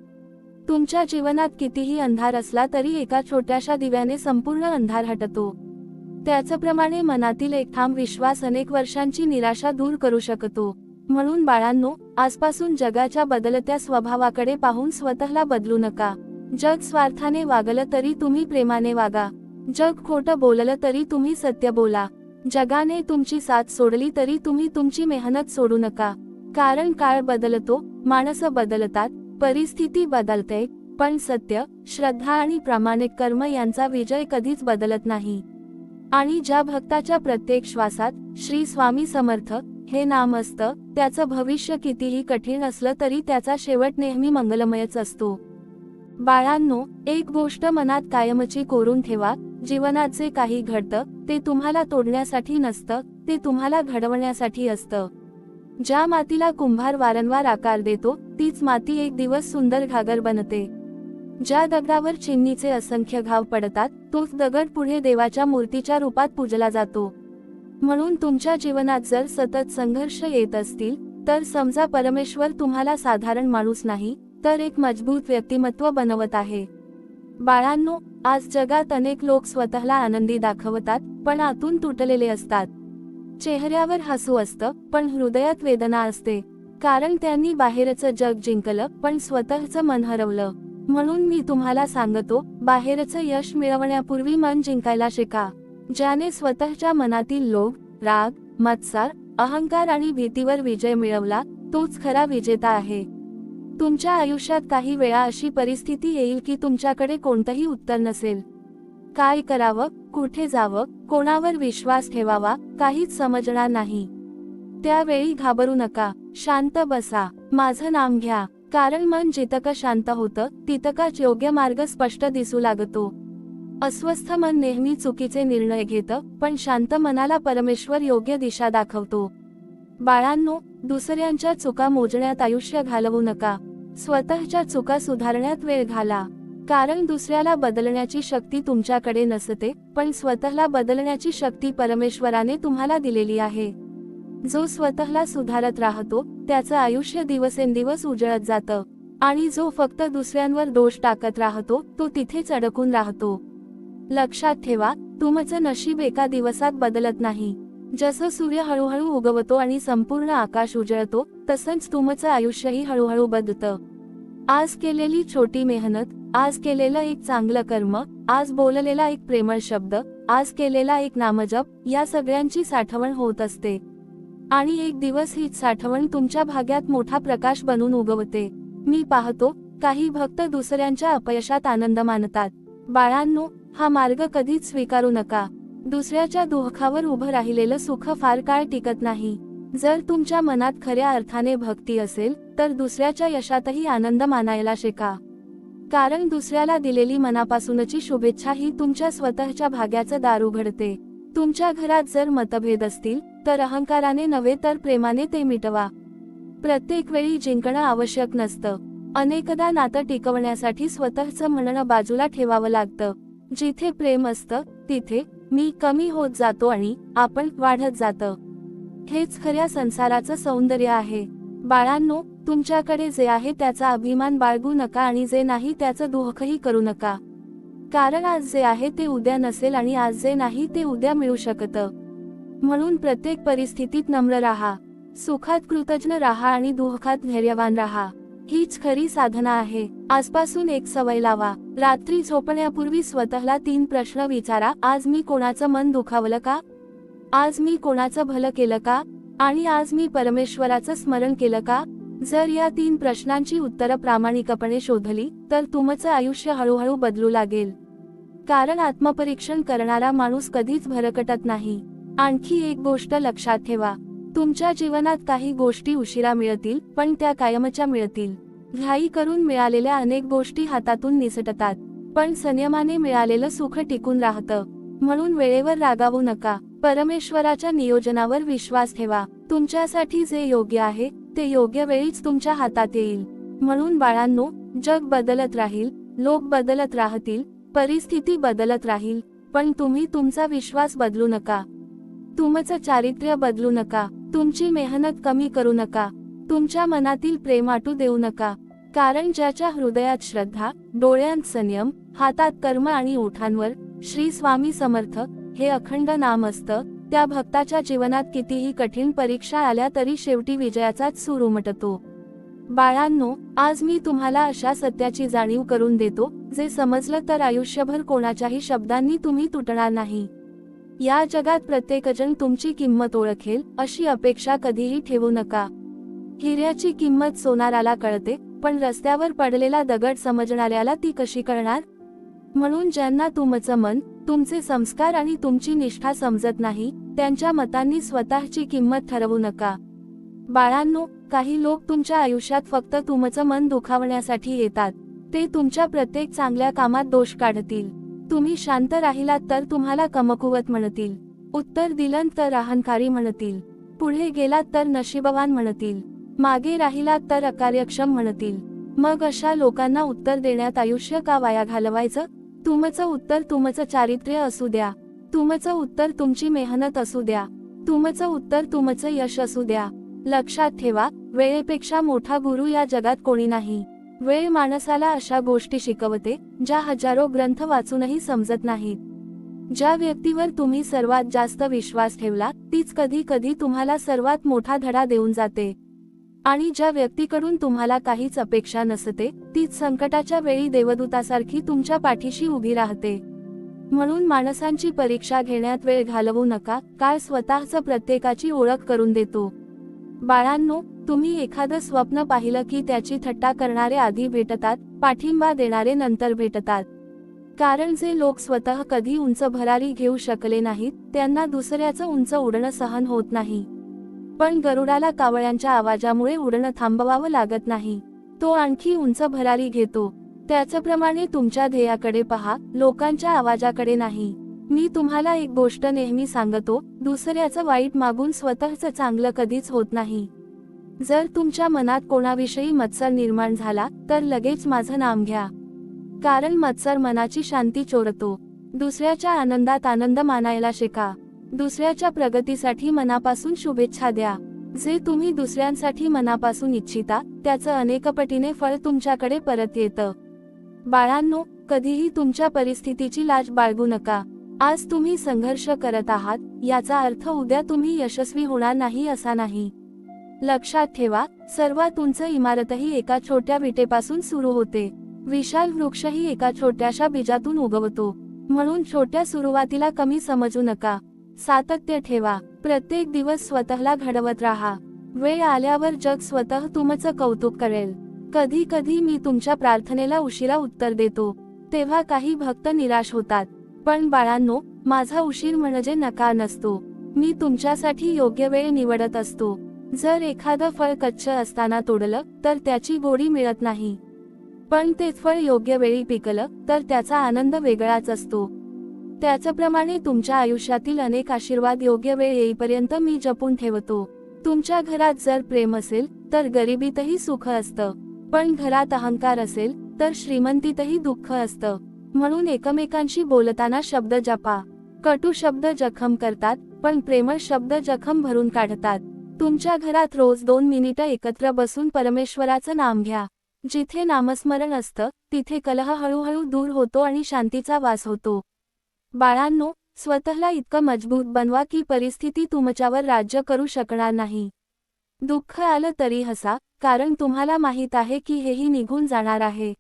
तुमच्या जीवनात कितीही अंधार असला तरी एका छोट्याशा दिव्याने संपूर्ण अंधार हटतो. त्याचप्रमाणे मनातील एक ठाम विश्वास अनेक वर्षांची निराशा दूर करू शकतो. म्हणून बाळांनो, आजपासून जगाच्या बदलत्या स्वभावाकडे पाहून स्वतःला बदलू नका. जग स्वार्थाने वागलं तरी तुम्ही प्रेमाने वागा. जग खोटं बोललं तरी तुम्ही सत्य बोला. जगाने तुमची साथ सोडली तरी तुम्ही तुमची मेहनत सोडू नका. कारण काळ बदलतो, माणसं बदलतात, परिस्थिती बदलते, पण सत्य, श्रद्धा आणि प्रामाणिक कर्म यांचा विजय कधीच बदलत नाही. आणि ज्या भक्ताच्या प्रत्येक श्वासात श्री स्वामी समर्थ हे नाम असतं, त्याचं भविष्य कितीही कठीण असलं तरी त्याचा शेवट नेहमी मंगलमयच असतो. बाळांनो, एक गोष्ट मनात कायमची कोरून ठेवा. जीवनात जे काही घडतं, ते तुम्हाला तोडण्यासाठी नसतं, ते तुम्हाला घडवण्यासाठी असतं. ज्या मातीला कुंभार वारंवार आकार देतो, तीच माती एक दिवस सुंदर घागर बनते. ज्या दगडावर चिमणीचे असंख्य घाव पडतात, तोच दगड पुढे देवाच्या मूर्तीच्या रूपात पूजला जातो. म्हणून तुमच्या जीवनात जर सतत संघर्ष येत असतील, तर समजा परमेश्वर तुम्हाला साधारण माणूस नाही तर एक मजबूत व्यक्तिमत्व बनवत आहे. बाळांनो, आज जगात अनेक लोक स्वतःला आनंदी दाखवतात पण आतून तुटलेले असतात. चेहऱ्यावर हसू असतं पण हृदयात वेदना असते, कारण त्यांनी बाहेरचं जग जिंकलं पण स्वतःचं मन हरवलं. म्हणून मी तुम्हाला सांगतो, बाहेरचं यश मिळवण्यापूर्वी मन जिंकायला शिका. ज्याने स्वतःच्या मनातील लोभ, राग, मत्सर, अहंकार आणि भीतीवर विजय मिळवला तोच खरा विजेता आहे. तुमच्या आयुष्यात काही वेळा अशी परिस्थिती येईल की तुमच्याकडे कोणतंही उत्तर नसेल. काय करावं, कुठे जावं, कोणावर विश्वास ठेवावा, काहीच समजणार नाही. त्यावेळी घाबरू नका, शांत बसा, माझं नाम घ्या, कारण मन जितकं शांत होतं तितकाच योग्य मार्ग स्पष्ट दिसू लागतो. अस्वस्थ मन नेहमी चुकीचे निर्णय घेतं, पण शांत मनाला परमेश्वर योग्य दिशा दाखवतो. बाळांनो, दुसऱ्यांच्या चुका मोजण्यात आयुष्य घालवू नका. स्वतःच्या चुका सुधारण्यात वेळ घाला, कारण दुसऱ्याला बदलण्याची शक्ती तुमच्याकडे नसते, पण स्वतःला बदलण्याची शक्ती परमेश्वराने तुम्हाला दिलेली आहे. जो स्वतःला सुधारत राहतो त्याचं आयुष्य दिवसेंदिवस उजळत जातं, आणि जो फक्त दुसऱ्यांवर दोष टाकत राहतो तो तिथेच अडकून राहतो. लक्षात ठेवा, तुमचं नशीब एका दिवसात बदलत नाही. जसं सूर्य हळूहळू उगवतो आणि संपूर्ण आकाश उजळतो, तसंच तुमचं आयुष्यही हळूहळू बदलतं. आज केलेली छोटी मेहनत, आज केलेलं एक चांगलं कर्म, आज बोललेला एक प्रेमळ शब्द, आज केलेला एक नामजप, या सगळ्यांची साठवण होत असते. आणि एक दिवस हीच साठवण तुमच्या भाग्यात मोठा प्रकाश बनून उगवते. मी पाहतो, काही भक्त दुसऱ्यांच्या अपयशात आनंद मानतात. बाळांनो, हा मार्ग कधीच स्वीकारू नका. दुसऱ्याच्या दुःखावर उभं राहिलेलं सुख फार काळ टिकत नाही. जर तुमच्या मनात खऱ्या अर्थाने भक्ती असेल तर दुसऱ्याच्या यशातही आनंद मानायला शिका, कारण दुसऱ्याला दिलेली मनापासूनची शुभेच्छा ही तुमच्या स्वतःच्या भाग्याचं दार उघडते. तुमच्या घरात जर मतभेद असतील तर अहंकाराने नव्हे तर प्रेमाने ते मिटवा. प्रत्येक वेळी जिंकणं आवश्यक नसतं. अनेकदा नातं टिकवण्यासाठी स्वतःचं म्हणणं बाजूला ठेवावं लागतं. जिथे प्रेम असतं तिथे मी कमी होत जातो आणि आपण वाढत जातं. हेच खऱ्या संसाराचं सौंदर्य आहे. बाळांनो, तुमच्याकडे जे आहे त्याचा अभिमान बाळगू नका आणि जे नाही त्याचं दुःखही करू नका, कारण आज जे आहे ते उद्या नसेल आणि आज जे नाही ते उद्या मिळू शकतं. म्हणून प्रत्येक परिस्थितीत नम्र राहा, सुखात कृतज्ञ राहा आणि दुःखात धैर्यवान राहा. हीच खरी साधना आहे. आजपासून एक सवय लावा. रात्री झोपण्यापूर्वी स्वतःला 3 प्रश्न विचारा. आज मी कोणाचं मन दुखावलं का? आज मी कोणाचं भलं केलं का? आणि आज मी परमेश्वराचं स्मरण केलं का? जर या 3 प्रश्नांची उत्तरं प्रामाणिकपणे शोधली तर तुमचं आयुष्य हळूहळू बदलू लागेल. कारण आत्मपरीक्षण करणारा माणूस कधीच भरकटत नाही. आणखी एक गोष्ट लक्षात ठेवा, तुमच्या जीवनात काही गोष्टी उशिरा मिळतील पण त्या कायमच्या मिळतील. घाई करून मिळालेल्या अनेक गोष्टी हातातून निसटतात, पण संयमाने मिळालेलं सुख टिकून राहतं. म्हणून वेळेवर रागावू नका. परमेश्वराच्या नियोजनावर विश्वास ठेवा. तुमच्यासाठी जे योग्य आहे ते योग्य वेळीच तुमच्या हातात येईल. म्हणून बाळांनो, जग बदलत राहील, लोक बदलत राहतील, परिस्थिती बदलत राहील, पण तुम्ही तुमचा विश्वास बदलू नका. तुमचं चारित्र्य बदलू नका. तुमची मेहनत कमी करू नका. तुमच्या मनातील प्रेम आटू देऊ नका. कारण ज्याच्या हृदयात श्रद्धा, डोळ्यांत संयम, हातात कर्म आणि ओठांवर श्री स्वामी समर्थ हे अखंड नाम असतं, त्या भक्ताच्या जीवनात कितीही कठीण परीक्षा आल्या तरी शेवटी विजयाचाच सूर उमटतो. बाळांनो, आज मी तुम्हाला अशा सत्याची जाणीव करून देतो, जे समजलं तर आयुष्यभर कोणाच्याही शब्दांनी तुम्ही तुटणार नाही. या जगात प्रत्येकजण तुमची किंमत ओळखेल अशी अपेक्षा कधीही ठेवू नका. हिऱ्याची किंमत सोनाराला कळते, पण रस्त्यावर पडलेला दगड समजणाऱ्याला ती कशी कळणार? म्हणून ज्यांना तुमचं मन, तुमचे संस्कार आणि तुमची निष्ठा समजत नाही, त्यांच्या मतांनी स्वतःची किंमत ठरवू नका. बाळांनो, काही लोक तुमच्या आयुष्यात फक्त तुमचं मन दुखावण्यासाठी येतात. ते तुमच्या प्रत्येक चांगल्या कामात दोष काढतील. तुम्ही शांत राहिलात तर तुम्हाला कमकुवत म्हणतील, उत्तर दिलं तर अहंकारी म्हणतील, पुढे गेलात तर नशीबवान म्हणतील, मागे राहिलात तर अकार्यक्षम म्हणतील. मग अशा लोकांना उत्तर देण्यात आयुष्य का वाया घालवायचं? तुमचं उत्तर तुमचं चारित्र्य असू द्या. तुमचं उत्तर तुमची मेहनत असू द्या. तुमचं उत्तर तुमचं यश असू द्या. लक्षात ठेवा, वेळेपेक्षा मोठा गुरु या जगात कोणी नाही. वेळ माणसाला अशा गोष्टी शिकवते ज्या हजारो ग्रंथ वाचूनही समजत नाहीत. ज्या व्यक्तीवर तुम्ही सर्वात जास्त विश्वास ठेवला तीच कधी कधी तुम्हाला सर्वात मोठा धडा देऊन जाते. आणि ज्या व्यक्तीकडून तुम्हाला काहीच अपेक्षा नसते तीच संकटाच्या वेळी देवदूतासारखी तुमच्या पाठीशी उभी राहते. म्हणून माणसांची परीक्षा घेण्यात वेळ घालवू नका. काळ स्वतःच प्रत्येकाची ओळख करून देतो. बाळांनो, तुम्ही एखादं स्वप्न पाहिलं की त्याची थट्टा करणारे आधी भेटतात, पाठिंबा देणारे नंतर भेटतात. कारण जे लोक स्वतः कधी उंच भरारी घेऊ शकले नाहीत त्यांना दुसऱ्याचं उंच उडणं सहन होत नाही. पण गरुडाला कावळ्यांच्या आवाजामुळे उडणं थांबवावं लागत नाही. तो आणखी उंच भरारी घेतो. त्याचप्रमाणे तुमच्या ध्येयाकडे पहा, लोकांच्या आवाजाकडे नाही. मी तुम्हाला एक गोष्ट नेहमी सांगतो, दुसऱ्याचं वाईट मागून स्वतःचं चांगलं कधीच होत नाही. जर तुमच्या मनात कोणाविषयी मत्सर निर्माण झाला तर लगेच माझं नाम घ्या. कारण मत्सर मनाची शांती चोरतो. दुसऱ्याच्या आनंदात आनंद मानायला शिका. दुसऱ्याच्या प्रगतीसाठी मनापासून शुभेच्छा द्या. जे तुम्ही दुसऱ्यांसाठी मनापासून इच्छिता त्याचं अनेकपटीने फळ तुमच्याकडे परत येतं. बाळांनो, कधीही तुमच्या परिस्थितीची लाज बाळगू नका. आज तुम्ही संघर्ष करत आहात याचा अर्थ उद्या तुम्ही यशस्वी होणार नाही असा नाही. लक्षात ठेवा, सर्वात उंच इमारतही एका छोट्या विटेपासून सुरू होते. विशाल वृक्षही एका छोट्याशा बीजातून उगवतो. म्हणून छोट्या सुरुवातीला कमी समजू नका. सातत्य ठेवा. प्रत्येक दिवस स्वतःला घडवत राहा. वेळ आल्यावर जग स्वतः तुमचं कौतुक करेल. कधी कधी मी तुमच्या प्रार्थनेला उशिरा उत्तर देतो तेव्हा काही भक्त निराश होतात. पण बाळांनो, माझा उशीर म्हणजे नकार नसतो. मी तुमच्यासाठी योग्य वेळ निवडत असतो. जर एखादं फळ कच्चं असताना तोडलं तर त्याची गोडी मिळत नाही. पण तेच फळ योग्य वेळी पिकलं तर त्याचा आनंद वेगळाच असतो. त्याचप्रमाणे तुमच्या आयुष्यातील अनेक आशीर्वाद योग्य वेळ येईपर्यंत मी जपून ठेवतो. तुमच्या घरात जर प्रेम असेल तर गरिबीतही सुख असतं. पण घरात अहंकार असेल तर श्रीमंतीतही दुःख असतं. म्हणून एकमेकांशी बोलताना शब्द जपा. कटू शब्द जखम करतात, पण प्रेमळ शब्द जखम भरून काढतात. तुमच्या घरात रोज 2 मिनिटं एकत्र बसून परमेश्वराचं नाम घ्या. जिथे नामस्मरण असतं तिथे कलह हळूहळू दूर होतो आणि शांतीचा वास होतो. बाळांनो, स्वतःला इतकं मजबूत बनवा की परिस्थिती तुमच्यावर राज्य करू शकणार नाही. दुःख आलं तरी हसा, कारण तुम्हाला माहीत आहे की हेही निघून जाणार आहे.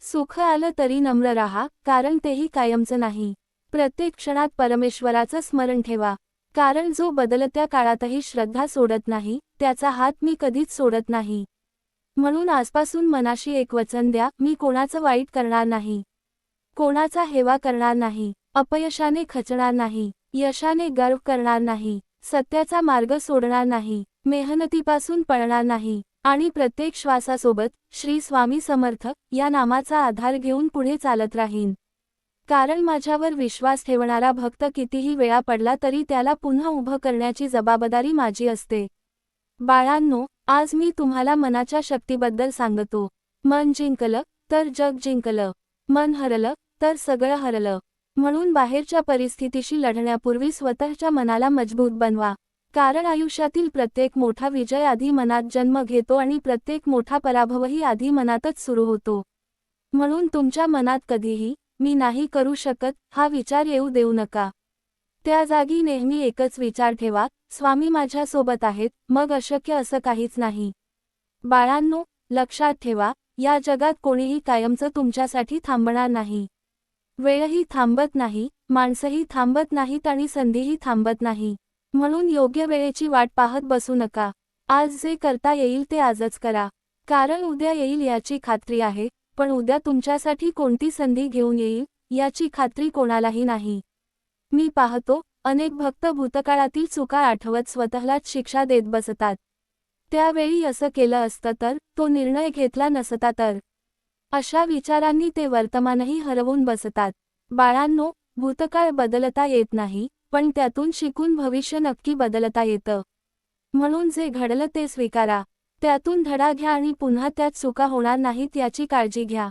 सुख आलं तरी नम्र राहा, कारण तेही कायमचं नाही. प्रत्येक क्षणात परमेश्वराचं स्मरण ठेवा. कारण जो बदलत्या काळातही श्रद्धा सोडत नाही त्याचा हात मी कधीच सोडत नाही. म्हणून आजपासून मनाशी एक वचन द्या, मी कोणाचं वाईट करणार नाही. कोणाचा हेवा करणार नाही. अपयशाने खचणार नाही. यशाने गर्व करणार नाही. सत्याचा मार्ग सोडणार नाही. मेहनतीपासून पळणार नाही. आणि प्रत्येक श्वासासोबत श्री स्वामी समर्थ या नामाचा आधार घेऊन पुढे चालत राहीन. कारण माझ्यावर विश्वास ठेवणारा भक्त कितीही वेळा पडला तरी त्याला पुन्हा उभं करण्याची जबाबदारी माझी असते. बाळांनो, आज मी तुम्हाला मनाच्या शक्तीबद्दल सांगतो. मन जिंकलं तर जग जिंकलं. मन हरलं तर सगळं हरलं. म्हणून बाहेरच्या परिस्थितीशी लढण्यापूर्वी स्वतःच्या मनाला मजबूत बनवा. कारण आयुष्यातील प्रत्येक मोठा विजय आधी मनात जन्म घेतो आणि प्रत्येक मोठा पराभवही आधी मनातच सुरू होतो. म्हणून तुमच्या मनात कधीही मी नाही करू शकत हा विचार येऊ देऊ नका. त्या जागी नेहमी एकच विचार ठेवा, स्वामी माझ्या सोबत आहेत, मग अशक्य असं काहीच नाही. बाळांनो, लक्षात ठेवा, या जगात कोणीही कायमचं तुमच्यासाठी थांबणार नाही. वेळही थांबत नाही, माणसंही थांबत नाहीत आणि संधीही थांबत नाही. म्हणून योग्य वेळेची वाट पाहत बसू नका. आज जे करता येईल ते आजच करा. कारण उद्या येईल याची खात्री आहे, पण उद्या तुमच्यासाठी कोणती संधी घेऊन येईल याची खात्री कोणालाही नाही. मी पाहतो, अनेक भक्त भूतकाळातील चुका आठवत स्वतःलाच शिक्षा देत बसतात. त्यावेळी असं केलं असतं तर, तो निर्णय घेतला नसता तर, अशा विचारांनी ते वर्तमानही हरवून बसतात. बाळांनो, भूतकाळ बदलता येत नाही, पण त्यातून शिकून भविष्य नक्की बदलता येतं. म्हणून जे घडलं ते स्वीकारा. त्यातून धडा घ्या आणि पुन्हा त्यात चुका होणार नाहीत याची काळजी घ्या.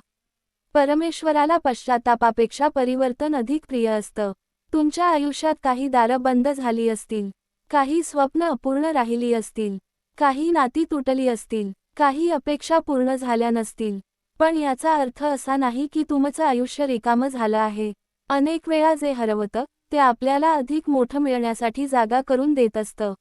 परमेश्वराला पश्चात्तापापेक्षा परिवर्तन अधिक प्रिय असतं. तुमच्या आयुष्यात काही दारं बंद झाली असतील, काही स्वप्न अपूर्ण राहिली असतील, काही नाती तुटली असतील, काही अपेक्षा पूर्ण झाल्या नसतील, पण याचा अर्थ असा नाही की तुमचं आयुष्य रिकामं झालं आहे. अनेक वेळा जे हरवतं ते आपल्याला अधिक मोठं मिळण्यासाठी जागा करून देत असतं.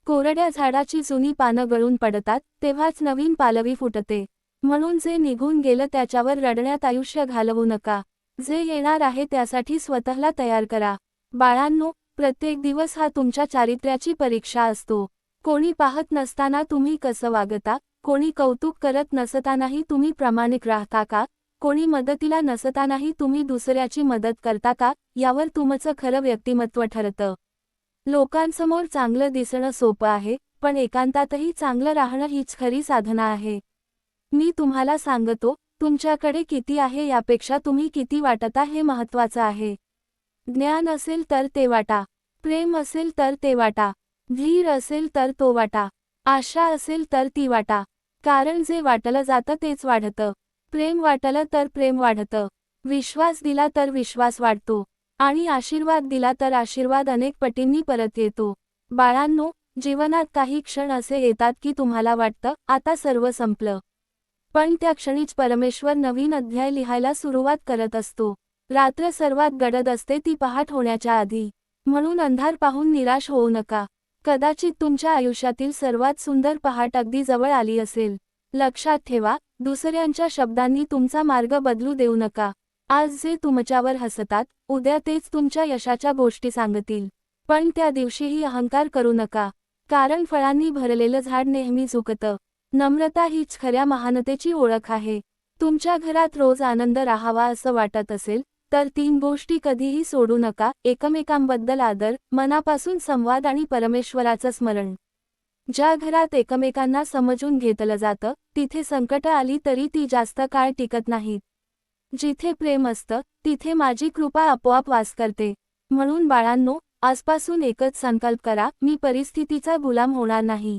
कोरड्या झाडाची जुनी पानं गळून पडतात तेव्हाच नवीन पालवी फुटते. म्हणून जे निघून गेलं त्याच्यावर रडण्यात आयुष्य घालवू नका. जे येणार आहे त्यासाठी स्वतःला तयार करा. बाळांनो, प्रत्येक दिवस हा तुमच्या चारित्र्याची परीक्षा असतो. कोणी पाहत नसताना तुम्ही कसं वागता, कोणी कौतुक करत नसतानाही तुम्ही प्रामाणिक राहता का, कोणी मदतीला नसतानाही तुम्ही दुसऱ्याची मदत करता का, यावर तुमचं खरं व्यक्तिमत्व ठरतं. लोकांसमोर चांगलं दिसणं सोपं आहे, पण एकांतातही चांगलं राहणं हीच खरी साधना आहे. मी तुम्हाला सांगतो, तुमच्याकडे किती आहे यापेक्षा तुम्ही किती वाटता हे महत्त्वाचं आहे. ज्ञान असेल तर ते वाटा, प्रेम असेल तर ते वाटा, धीर असेल तर तो वाटा, आशा असेल तर ती वाटा. कारण जे वाटलं जातं तेच वाढतं. प्रेम वाटलं तर प्रेम वाढतं, विश्वास दिला तर विश्वास वाढतो, आणि आशीर्वाद दिला तर आशीर्वाद अनेक पटींनी परत येतो. बाळांनो, जीवनात काही क्षण असे येतात की तुम्हाला वाटतं आता सर्व संपलं. पण त्या क्षणीच परमेश्वर नवीन अध्याय लिहायला सुरुवात करत असतो. रात्र सर्वात गडद असते ती पहाट होण्याच्या आधी. म्हणून अंधार पाहून निराश होऊ नका. कदाचित तुमच्या आयुष्यातील सर्वात सुंदर पहाट अगदी जवळ आली असेल. लक्षात ठेवा, दुसऱ्यांच्या शब्दांनी तुमचा मार्ग बदलू देऊ नका. आज जे तुमच्यावर हसतात, उद्या तेच तुमच्या यशाच्या गोष्टी सांगतील. पण त्या दिवशीही अहंकार करू नका, कारण फळांनी भरलेलं झाड नेहमी झुकतं. नम्रता हीच खऱ्या महानतेची ओळख आहे. तुमच्या घरात रोज आनंद राहावा असं वाटत असेल तर 3 गोष्टी कधीही सोडू नका: एकमेकांबद्दल आदर, मनापासून संवाद आणि परमेश्वराचं स्मरण. ज्या घरात एकमेकांना समजून घेतलं जातं, तिथे संकट आली तरी ती जास्त काळ टिकत नाहीत. जिथे प्रेम असतं, तिथे माझी कृपा आपोआप वास करते. म्हणून बाळांनो, आजपासून एकच संकल्प करा: मी परिस्थितीचा गुलाम होणार नाही.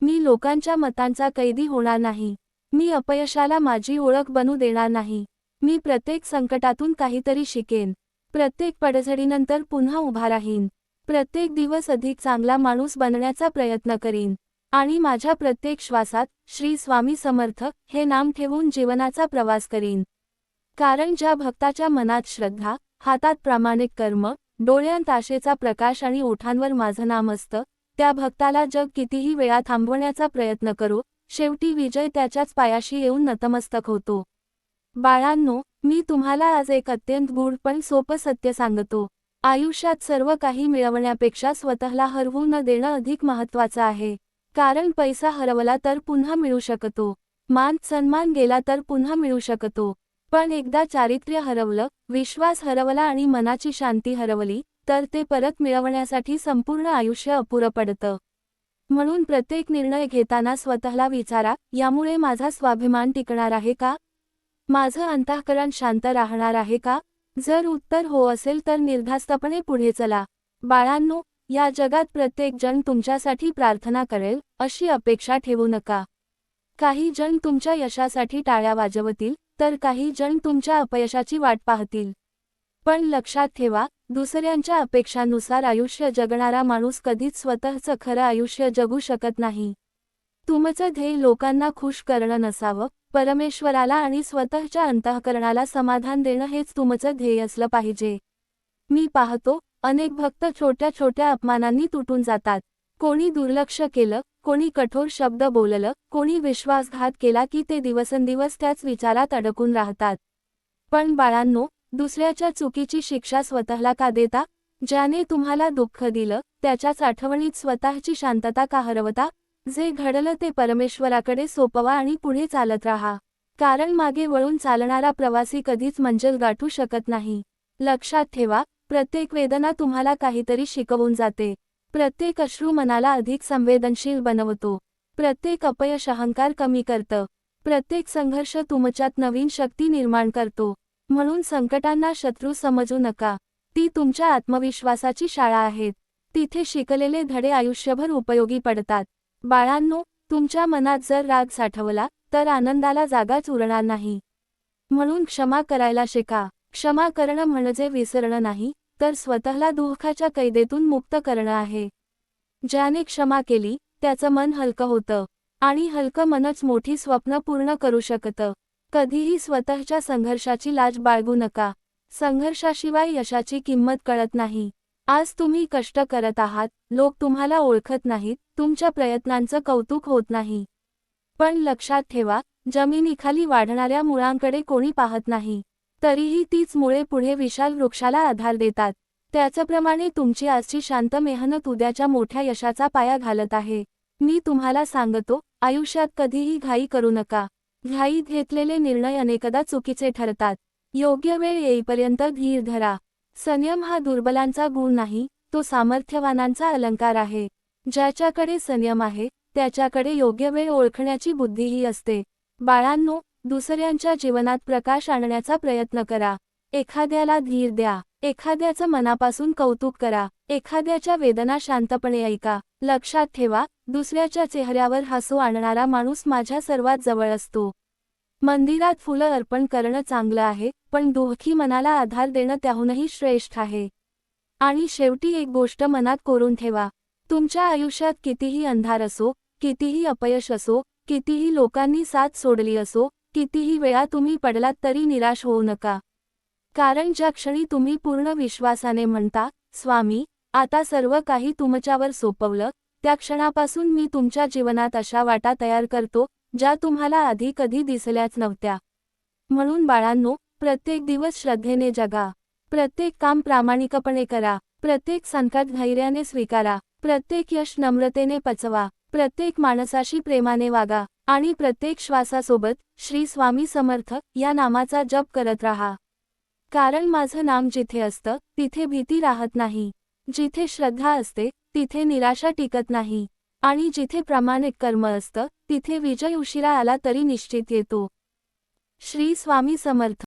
मी लोकांच्या मतांचा कैदी होणार नाही. मी अपयशाला माझी ओळख बनू देणार नाही. मी प्रत्येक संकटातून काहीतरी शिकेन. प्रत्येक पडझडीनंतर पुन्हा उभा राहीन. प्रत्येक दिवस अधिक चांगला माणूस बनण्याचा प्रयत्न करीन. आणि माझ्या प्रत्येक श्वासात श्री स्वामी समर्थ हे नाम ठेवून जीवनाचा प्रवास करीन. कारण ज्या भक्ताच्या मनात श्रद्धा, हातात प्रामाणिक कर्म, डोळ्यांत आशेचा प्रकाश आणि ओठांवर माझं नाम असतं, त्या भक्ताला जग कितीही वेळा थांबवण्याचा प्रयत्न करो, शेवटी विजय त्याच्याच पायाशी येऊन नतमस्तक होतो. बाळांनो, मी तुम्हाला आज एक अत्यंत गूढ पण सोपं सत्य सांगतो. आयुष्यात सर्व काही मिळवण्यापेक्षा स्वतःला हरवू न देणं अधिक महत्त्वाचं आहे. कारण पैसा हरवला तर पुन्हा मिळू शकतो, मान सन्मान गेला तर पुन्हा मिळू शकतो, पण एकदा चारित्र्य हरवलं, विश्वास हरवला आणि मनाची शांती हरवली, तर ते परत मिळवण्यासाठी संपूर्ण आयुष्य अपुरं पडतं. म्हणून प्रत्येक निर्णय घेताना स्वतःला विचारा, यामुळे माझा स्वाभिमान टिकणार आहे का? माझं अंतःकरण शांत राहणार आहे का? जर उत्तर हो असेल तर निर्धास्तपणे पुढे चला. बाळांनो, या जगात प्रत्येक जण तुमच्यासाठी प्रार्थना करेल अशी अपेक्षा ठेवू नका. काही जण तुमच्या यशासाठी टाळ्या वाजवतील, तर काही जण तुमच्या अपयशाची वाट पाहतील. पण लक्षात ठेवा, दुसऱ्यांच्या अपेक्षांनुसार आयुष्य जगणारा माणूस कधीच स्वतःचं खरं आयुष्य जगू शकत नाही. तुमचं ध्येय लोकांना खुश करणं नसावं, परमेश्वराला आणि स्वतःच्या अंतःकरणाला समाधान देणं हेच तुमचं ध्येय असलं पाहिजे. मी पाहतो, अनेक भक्त छोट्या छोट्या अपमानांनी तुटून जातात. कोणी दुर्लक्ष केलं, कोणी कठोर शब्द बोललं, कोणी विश्वासघात केला की ते दिवसेंदिवस त्याच विचारात अडकून राहतात. पण बाळांनो, दुसऱ्याच्या चुकीची शिक्षा स्वतःला का देता? ज्याने तुम्हाला दुःख दिलं, त्याच्याच आठवणीत स्वतःची शांतता का हरवता? जे घडलं ते परमेश्वराकडे सोपवा आणि पुढे चालत राहा. कारण मागे वळून चालणारा प्रवासी कधीच मंजिल गाठू शकत नाही. लक्षात ठेवा, प्रत्येक वेदना तुम्हाला काहीतरी शिकवून जाते. प्रत्येक अश्रू मनाला अधिक संवेदनशील बनवतो. प्रत्येक अपयश अहंकार कमी करतं. प्रत्येक संघर्ष तुमच्यात नवीन शक्ती निर्माण करतो. म्हणून संकटांना शत्रू समजू नका. ती तुमच्या आत्मविश्वासाची शाळा आहेत. तिथे शिकलेले धडे आयुष्यभर उपयोगी पडतात. बाळांनो, तुमच्या मनात जर राग साठवला, तर आनंदाला जागाच उरणार नाही. म्हणून क्षमा करायला शिका. क्षमा करणं म्हणजे विसरणं नाही, तर स्वतःला दुःखाच्या कैदेतून मुक्त करणं आहे. ज्याने क्षमा केली, त्याचं मन हलकं होतं आणि हलकं मनच मोठी स्वप्न पूर्ण करू शकतं. कधीही स्वतःच्या संघर्षाची लाज बाळगू नका. संघर्षाशिवाय यशाची किंमत कळत नाही. आज तुम्ही कष्ट करत आहात, लोक तुम्हाला ओळखत नाहीत, तुमच्या प्रयत्नांचं कौतुक होत नाही. पण लक्षात ठेवा, जमिनीखाली वाढणाऱ्या मुळांकडे कोणी पाहत नाही. तरीही तीच मुळे पुढे विशाल वृक्षाला आधार देतात. त्याचप्रमाणे तुमची आजची शांत मेहनत उद्याच्या मोठ्या यशाचा पाया घालत आहे. मी तुम्हाला सांगतो, आयुष्यात कधीही घाई करू नका. घाईत घेतलेले निर्णय अनेकदा चुकीचे ठरतात. योग्य वेळ येईपर्यंत धीर धरा. संयम हा दुर्बलांचा गुण नाही, तो सामर्थ्यवानांचा अलंकार आहे. ज्याच्याकडे संयम आहे, त्याच्याकडे योग्य वेळ ओळखण्याची बुद्धीही असते. बाळांनो, दुसऱ्यांच्या जीवनात प्रकाश आणण्याचा प्रयत्न करा. एखाद्याला धीर द्या, एखाद्याचं मनापासून कौतुक करा, एखाद्याच्या वेदना शांतपणे ऐका. लक्षात ठेवा, दुसऱ्याच्या चेहऱ्यावर हसू आणणारा माणूस माझ्या सर्वात जवळ असतो. मंदिरात फुलं अर्पण करणं चांगलं आहे, पण दुःखी मनाला आधार देणं त्याहूनही श्रेष्ठ आहे. आणि शेवटी एक गोष्ट मनात कोरून ठेवा. तुमच्या आयुष्यात कितीही अंधार असो, कितीही अपयश असो, कितीही लोकांनी साथ सोडली असो, कितीही वेळा तुम्ही पडलात तरी निराश होऊ नका. कारण ज्या क्षणी तुम्ही पूर्ण विश्वासाने म्हणता, स्वामी, आता सर्व काही तुमच्यावर सोपवलं, त्या क्षणापासून मी तुमच्या जीवनात अशा वाटा तयार करतो, ज्या तुम्हाला आधी कधी दिसल्याच नव्हत्या. म्हणून बाळांनो, प्रत्येक दिवस श्रद्धेने जगा. प्रत्येक काम प्रामाणिकपणे करा. प्रत्येक संकट धैर्याने स्वीकारा. प्रत्येक यश नम्रतेने पचवा. प्रत्येक माणसाशी प्रेमाने वागा. आणि प्रत्येक श्वासासोबत श्री स्वामी समर्थ या नामाचा जप करत राहा. कारण माझं नाम जिथे असतं, तिथे भीती राहत नाही. जिथे श्रद्धा असते, तिथे निराशा टिकत नाही. आणि जिथे प्रामाणिक कर्म असतं, तिथे विजय उशिरा आला तरी निश्चित येतो. श्री स्वामी समर्थ.